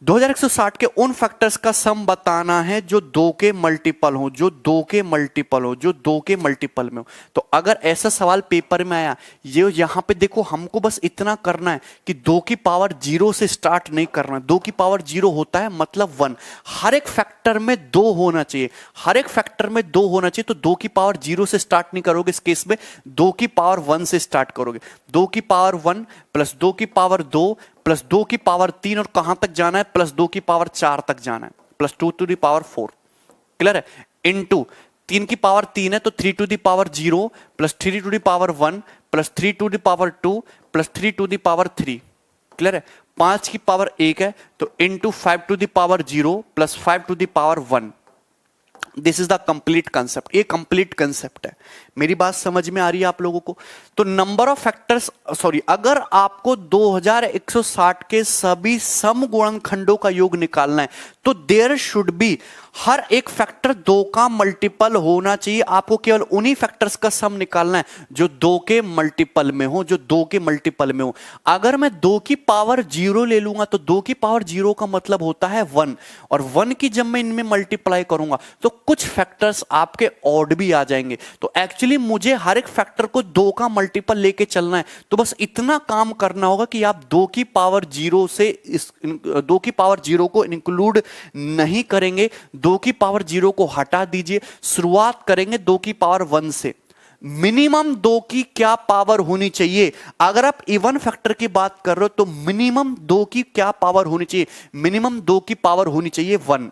2160 के उन फैक्टर्स का सम बताना है जो 2 के मल्टीपल हो, जो 2 के मल्टीपल हो, जो 2 के मल्टीपल में हो। तो अगर ऐसा सवाल पेपर में आया, ये यहां पे देखो, हमको बस इतना करना है कि 2 की पावर 0 से स्टार्ट नहीं करना। 2 की पावर 0 होता है मतलब 1। हर एक फैक्टर में 2 होना चाहिए, हर एक फैक्टर में 2 होना चाहिए। तो 2 की पावर 0 से स्टार्ट नहीं करोगे, इस केस में 2 की पावर 1 से स्टार्ट करोगे। 2 की पावर 1 प्लस 2 की पावर 2 प्लस 2 की पावर 3 और कहां तक जाना है? प्लस 2 की पावर 4 तक जाना है, plus 2 to the power 4। Clear है? इनटू 3 की पावर 3 है तो 3 to the power 0 plus 3 to the power 1 plus 3 to the power 2 plus 3 to the power 3। Clear है? 5 की पावर 1 है तो into 5 to the power 0 plus 5 to the power 1। This is the complete concept. ये complete concept है। मेरी बात समझ में आ रही है आप लोगों को? तो नंबर ऑफ फैक्टर्स, सॉरी, अगर आपको 2160 के सभी सम गुणनखंडों का योग निकालना है तो देयर शुड बी, हर एक फैक्टर 2 का मल्टीपल होना चाहिए। आपको केवल उन्हीं फैक्टर्स का सम निकालना है जो 2 के मल्टीपल में हो, जो 2 के मल्टीपल में हो। अगर मैं 2 की पावर 0 ले लूंगा तो 2 की पावर 0 का मतलब होता है 1, और 1 की जब मैं इनमें मल्टीप्लाई करूंगा तो कुछ फैक्टर्स आपके ऑड भी आ जाएंगे। तो एक्चुअली मुझे हर एक फैक्टर को 2 का मल्टीपल लेके चलना है। तो बस इतना काम करना होगा कि आप 2 की पावर 0 से 2 की पावर 0 को इंक्लूड नहीं करेंगे, 2 की पावर 0 को हटा दीजिए। शुरुआत करेंगे 2 की पावर 1 से। मिनिमम 2 की क्या पावर होनी चाहिए? अगर आप इवन फैक्टर की बात कर रहे हो तो मिनिमम 2 की क्या पावर होनी चाहिए? मिनिमम 2 की पावर होनी चाहिए 1।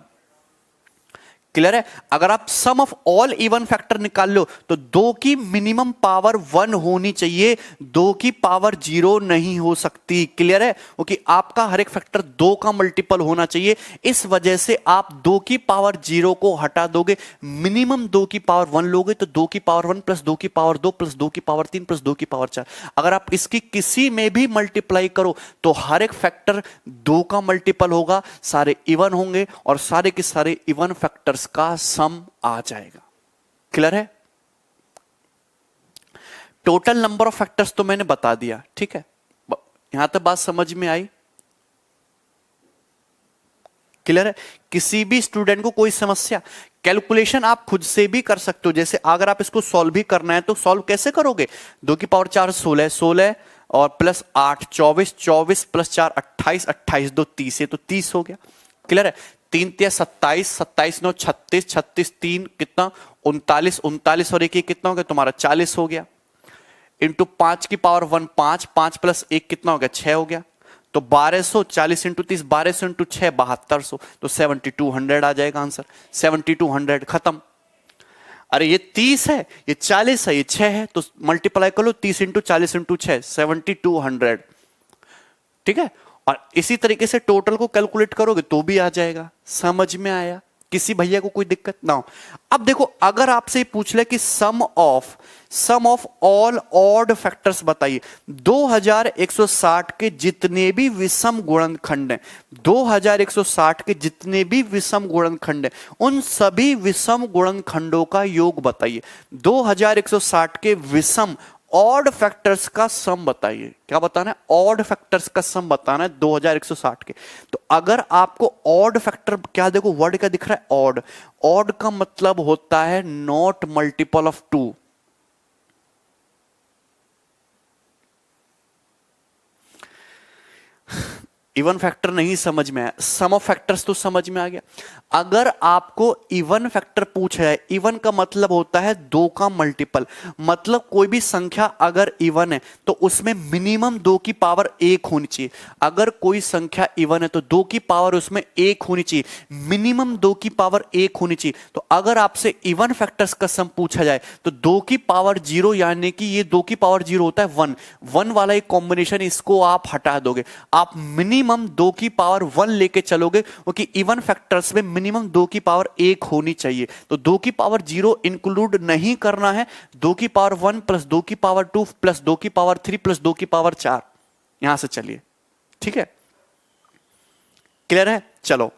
क्लियर है? अगर आप सम ऑफ ऑल इवन फैक्टर निकाल लो तो 2 की मिनिमम पावर 1 होनी चाहिए, 2 की पावर 0 नहीं हो सकती। क्लियर है? क्योंकि आपका हर एक फैक्टर 2 का मल्टीपल होना चाहिए, इस वजह से आप 2 की पावर 0 को हटा दोगे, मिनिमम 2 की पावर 1 लोगे, तो 2 की पावर 1 प्लस 2 की पावर 2 प्लस 2 की पावर 3 प्लस 2 की पावर 4। अगर आप इसकी किसी में भी मल्टीप्लाई करो तो हर एक फैक्टर 2 का मल्टीपल होगा, सारे इवन होंगे और सारे के सारे इवन फैक्टर्स का सम आ जाएगा। क्लियर है? टोटल नंबर ऑफ फैक्टर्स तो मैंने बता दिया, ठीक है? यहां तक बात समझ में आई? क्लियर है? किसी भी स्टूडेंट को कोई समस्या, कैलकुलेशन आप खुद से भी कर सकते हो। जैसे अगर आप इसको सॉल्व भी करना है तो सॉल्व कैसे करोगे? 2 की पावर 4 16, 16 और प्लस 8 24, 24 प्लस 4 28, 28 2 30 है तो 30 हो गया। क्लियर है? 3 3 27, 27 9 36, 36 3 कितना 39, 39 और 1 ये कितना हो गया तुम्हारा 40 हो गया। इंटू 5 की पावर 1 5, 5 प्लस 1 कितना हो गया 6 हो गया। तो 1200, 40 इंटू 30, 1200 इंटू 6 7200, तो 7200 आ जाएगा आंसर। 7200 खत्म। अरे ये 30 है, ये 40 है, ये 6 है, तो मल्टीप्लाई कर लो 30 इंटू 40 इंटू 6 7200। ठीक है? और इसी तरीके से टोटल को कैलकुलेट करोगे तो भी आ जाएगा। समझ में आया? किसी भैया को कोई दिक्कत ना हो। अब देखो, अगर आपसे पूछ ले कि सम ऑफ ऑल ऑड फैक्टर्स बताइए, 2160 के जितने भी विषम गुणनखंड हैं, 2160 के जितने भी विषम गुणनखंड हैं, उन सभी विषम गुणनखंडों का योग बताइए। 2160 के विषम ऑड फैक्टर्स का सम बताइए। क्या बताना है? ऑड फैक्टर्स का सम बताना है 2160 के। तो अगर आपको ऑड फैक्टर, क्या देखो वर्ड क्या दिख रहा है? ऑड। ऑड का मतलब होता है not multiple of 2। Even factor नहीं समझ में आया, सम ऑफ फैक्टर्स तो समझ में आ गया। अगर आपको इवन फैक्टर पूछा जाए, इवन का मतलब होता है 2 का मल्टीपल। मतलब कोई भी संख्या अगर इवन है तो उसमें मिनिमम 2 की पावर 1 होनी चाहिए। अगर कोई संख्या इवन है तो 2 की पावर उसमें 1 होनी चाहिए, मिनिमम 2 की पावर 1 होनी चाहिए। तो अगर आपसे इवन फैक्टर्स का सम पूछा जाए तो 2 की पावर 0, यानी कि ये 2 की पावर 0 होता है 1, 1 वाला एक कॉम्बिनेशन, इसको आप हटा दोगे, आप मिनिमम 2 की पावर 1 लेके चलोगे, क्योंकि इवन फैक्टर्स में मिनिमम 2 की पावर 1 होनी चाहिए। तो 2 की पावर 0 इंक्लूड नहीं करना है। 2 की पावर 1 प्लस 2 की पावर 2 प्लस 2 की पावर 3 प्लस 2 की पावर 4, यहां से चलिए। ठीक है? क्लियर है? चलो,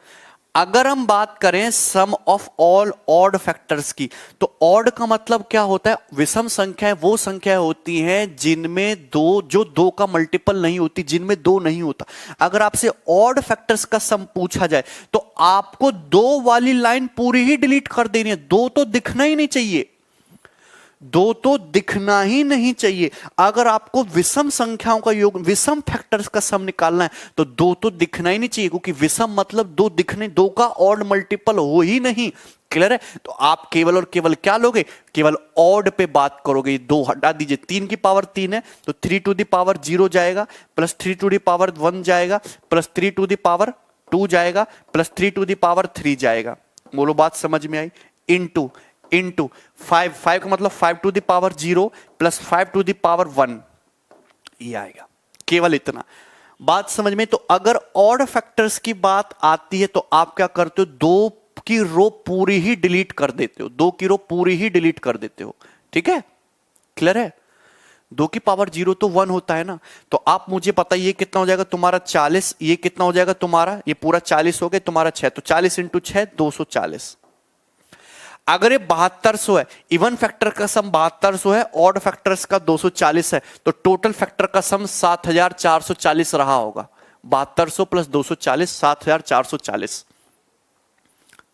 अगर हम बात करें सम ऑफ ऑल ऑड फैक्टर्स की, तो ऑड का मतलब क्या होता है? विषम संख्याएं वो संख्याएं होती हैं जिनमें जो 2 का मल्टीपल नहीं होती, जिनमें 2 नहीं होता। अगर आपसे ऑड फैक्टर्स का सम पूछा जाए तो आपको 2 वाली लाइन पूरी ही डिलीट कर देनी है। 2 तो दिखना ही नहीं चाहिए, 2 तो दिखना ही नहीं चाहिए। अगर आपको विषम संख्याओं का योग, विषम फैक्टर्स का सम निकालना है तो 2 तो दिखना ही नहीं चाहिए, क्योंकि विषम मतलब 2 दिखने, 2 का ऑड मल्टीपल हो ही नहीं। क्लियर है? तो आप केवल और केवल क्या लोगे? केवल ऑड पे बात करोगे। 2 हटा दीजिए, 3 की पावर 3 है तो 3 टू द पावर 0 जाएगा, प्लस 3 टू द पावर 1 जाएगा, प्लस 3 टू द पावर 2 जाएगा, प्लस 3 टू द पावर 3 जाएगा। बोलो, बात समझ में आई? इंटू 5, 5 का मतलब 5 to the power 0 plus 5 to the power 1, ये आएगा। केवल इतना, बात समझ में? तो अगर ऑड फैक्टर्स की बात आती है तो आप क्या करते हो? 2 की रो पूरी ही डिलीट कर देते हो, 2 की रो पूरी ही डिलीट कर देते हो। ठीक है? क्लियर है? 2 की पावर 0 तो 1 होता है ना। तो आप मुझे बताइए ये कितना हो जाएगा तुम्हारा 40, ये कितना हो जाएगा तुम्हारा, ये पूरा 40 हो गया तुम्हारा 6, तो 40 इंटू 6 240। अगर ये 7200 है, इवन फैक्टर का सम 7200 है, ऑड फैक्टर्स का 240 है, तो टोटल फैक्टर का सम 7440 रहा होगा। 7200 प्लस 240 7440।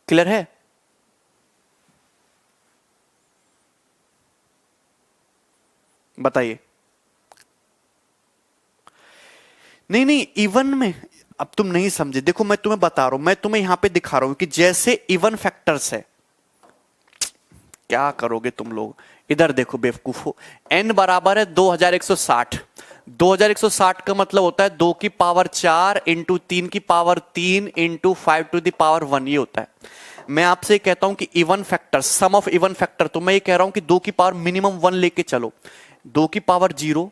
क्लियर है? बताइए। नहीं, इवन में अब तुम नहीं समझे। देखो, मैं तुम्हें बता रहा हूं, मैं तुम्हें यहां पे दिखा रहा हूं कि जैसे इवन फैक्टर्स है, क्या करोगे तुम लोग? इधर देखो बेवकूफो, n बराबर है 2160। 2160 का मतलब होता है 2 की पावर 4 इंटू 3 की power 3 into 5 to the power 1, ये होता है। मैं आपसे कहता हूं कि even factor, sum of even factor, तो मैं ये कह रहा हूं कि 2 की पावर मिनिमम 1 लेके चलो। 2 की पावर 0,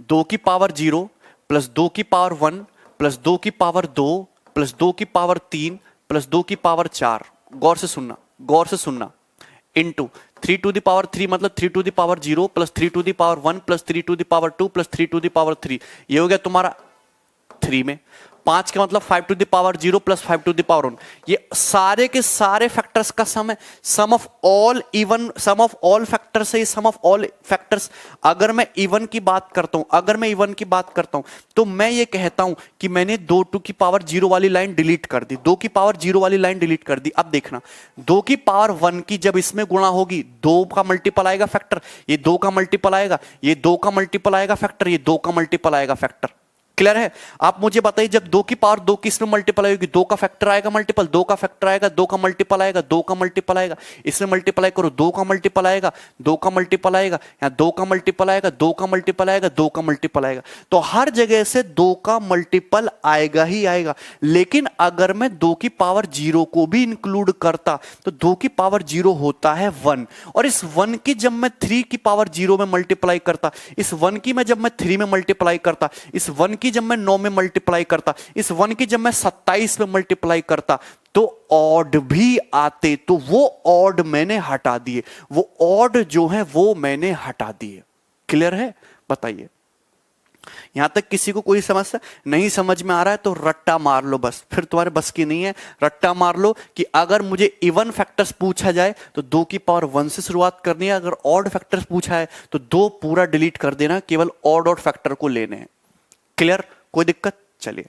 2 की पावर 0 प्लस 2 की पावर 1 प्लस 2 की पावर 2 प्लस 2 की पावर 3 प्लस 2 की पावर 4, गौर से सुनना, गौर से सुनना, इंटू 3 टू द पावर 3 मतलब 3 to the power 0 plus 3 to the power 1 plus 3 to the power 2 plus 3 to the power 3, ये हो गया तुम्हारा 3 में। 5 का मतलब 5 to the power 0 plus 5 to the power 1, ये सारे के सारे फैक्टर्स का सम है। Sum of all even, sum of all factors है, सम ऑफ ऑल फैक्टर्स। अगर मैं इवन की बात करता हूं, अगर मैं इवन की बात करता हूं तो मैं ये कहता हूं कि मैंने 2 टू की पावर 0 वाली लाइन डिलीट कर दी, 2 की पावर 0 वाली लाइन डिलीट कर दी। अब देखना 2 की पावर 1 की जब इसमें गुणा होगी, 2 का मल्टीपल आएगा फैक्टर, ये 2 का मल्टीपल आएगा, ये 2 का मल्टीपल आएगा फैक्टर, ये 2 का मल्टीपल आएगा फैक्टर। क्लियर है? आप मुझे बताइए जब 2 की पावर 2 की इसमें मल्टीपल होगी, 2 का फैक्टर आएगा मल्टीपल, 2 का फैक्टर आएगा, 2 का मल्टीपल आएगा, 2 का मल्टीपल आएगा, इसमें मल्टीप्लाई करो 2 का मल्टीपल आएगा, 2 का मल्टीपल आएगा, यहां 2 का मल्टीपल आएगा, 2 का मल्टीपल आएगा, 2 का मल्टीपल आएगा। तो हर जगह से 2 का मल्टीपल आएगा ही आएगा। लेकिन अगर मैं 2 की पावर 0 को भी इंक्लूड करता तो 2 की पावर 0 होता है 1, और इस 1 की जब मैं 3 की पावर 0 में मल्टीप्लाई करता, इस 1 की मैं जब मैं 3 में मल्टीप्लाई करता, इस 1 की जब मैं 9 में मल्टीप्लाई करता, इस 1 की जब मैं 27 में मल्टीप्लाई करता, तो ऑड भी आते। तो वो ऑड मैंने हटा दिए, वो ऑड जो है वो मैंने हटा दिए। क्लियर है? बताइए, यहां तक किसी को कोई समस्या नहीं समझ में आ रहा है तो रट्टा मार लो बस, फिर तुम्हारे बस की नहीं है। रट्टा मार लो कि अगर मुझे इवन फैक्टर्स पूछा जाए तो 2 की पावर 1 से शुरुआत करनी है, अगर ऑड फैक्टर्स पूछा है तो 2 पूरा डिलीट कर देना, केवल ऑड फैक्टर को लेने हैं। क्लियर? कोई दिक्कत? चलिए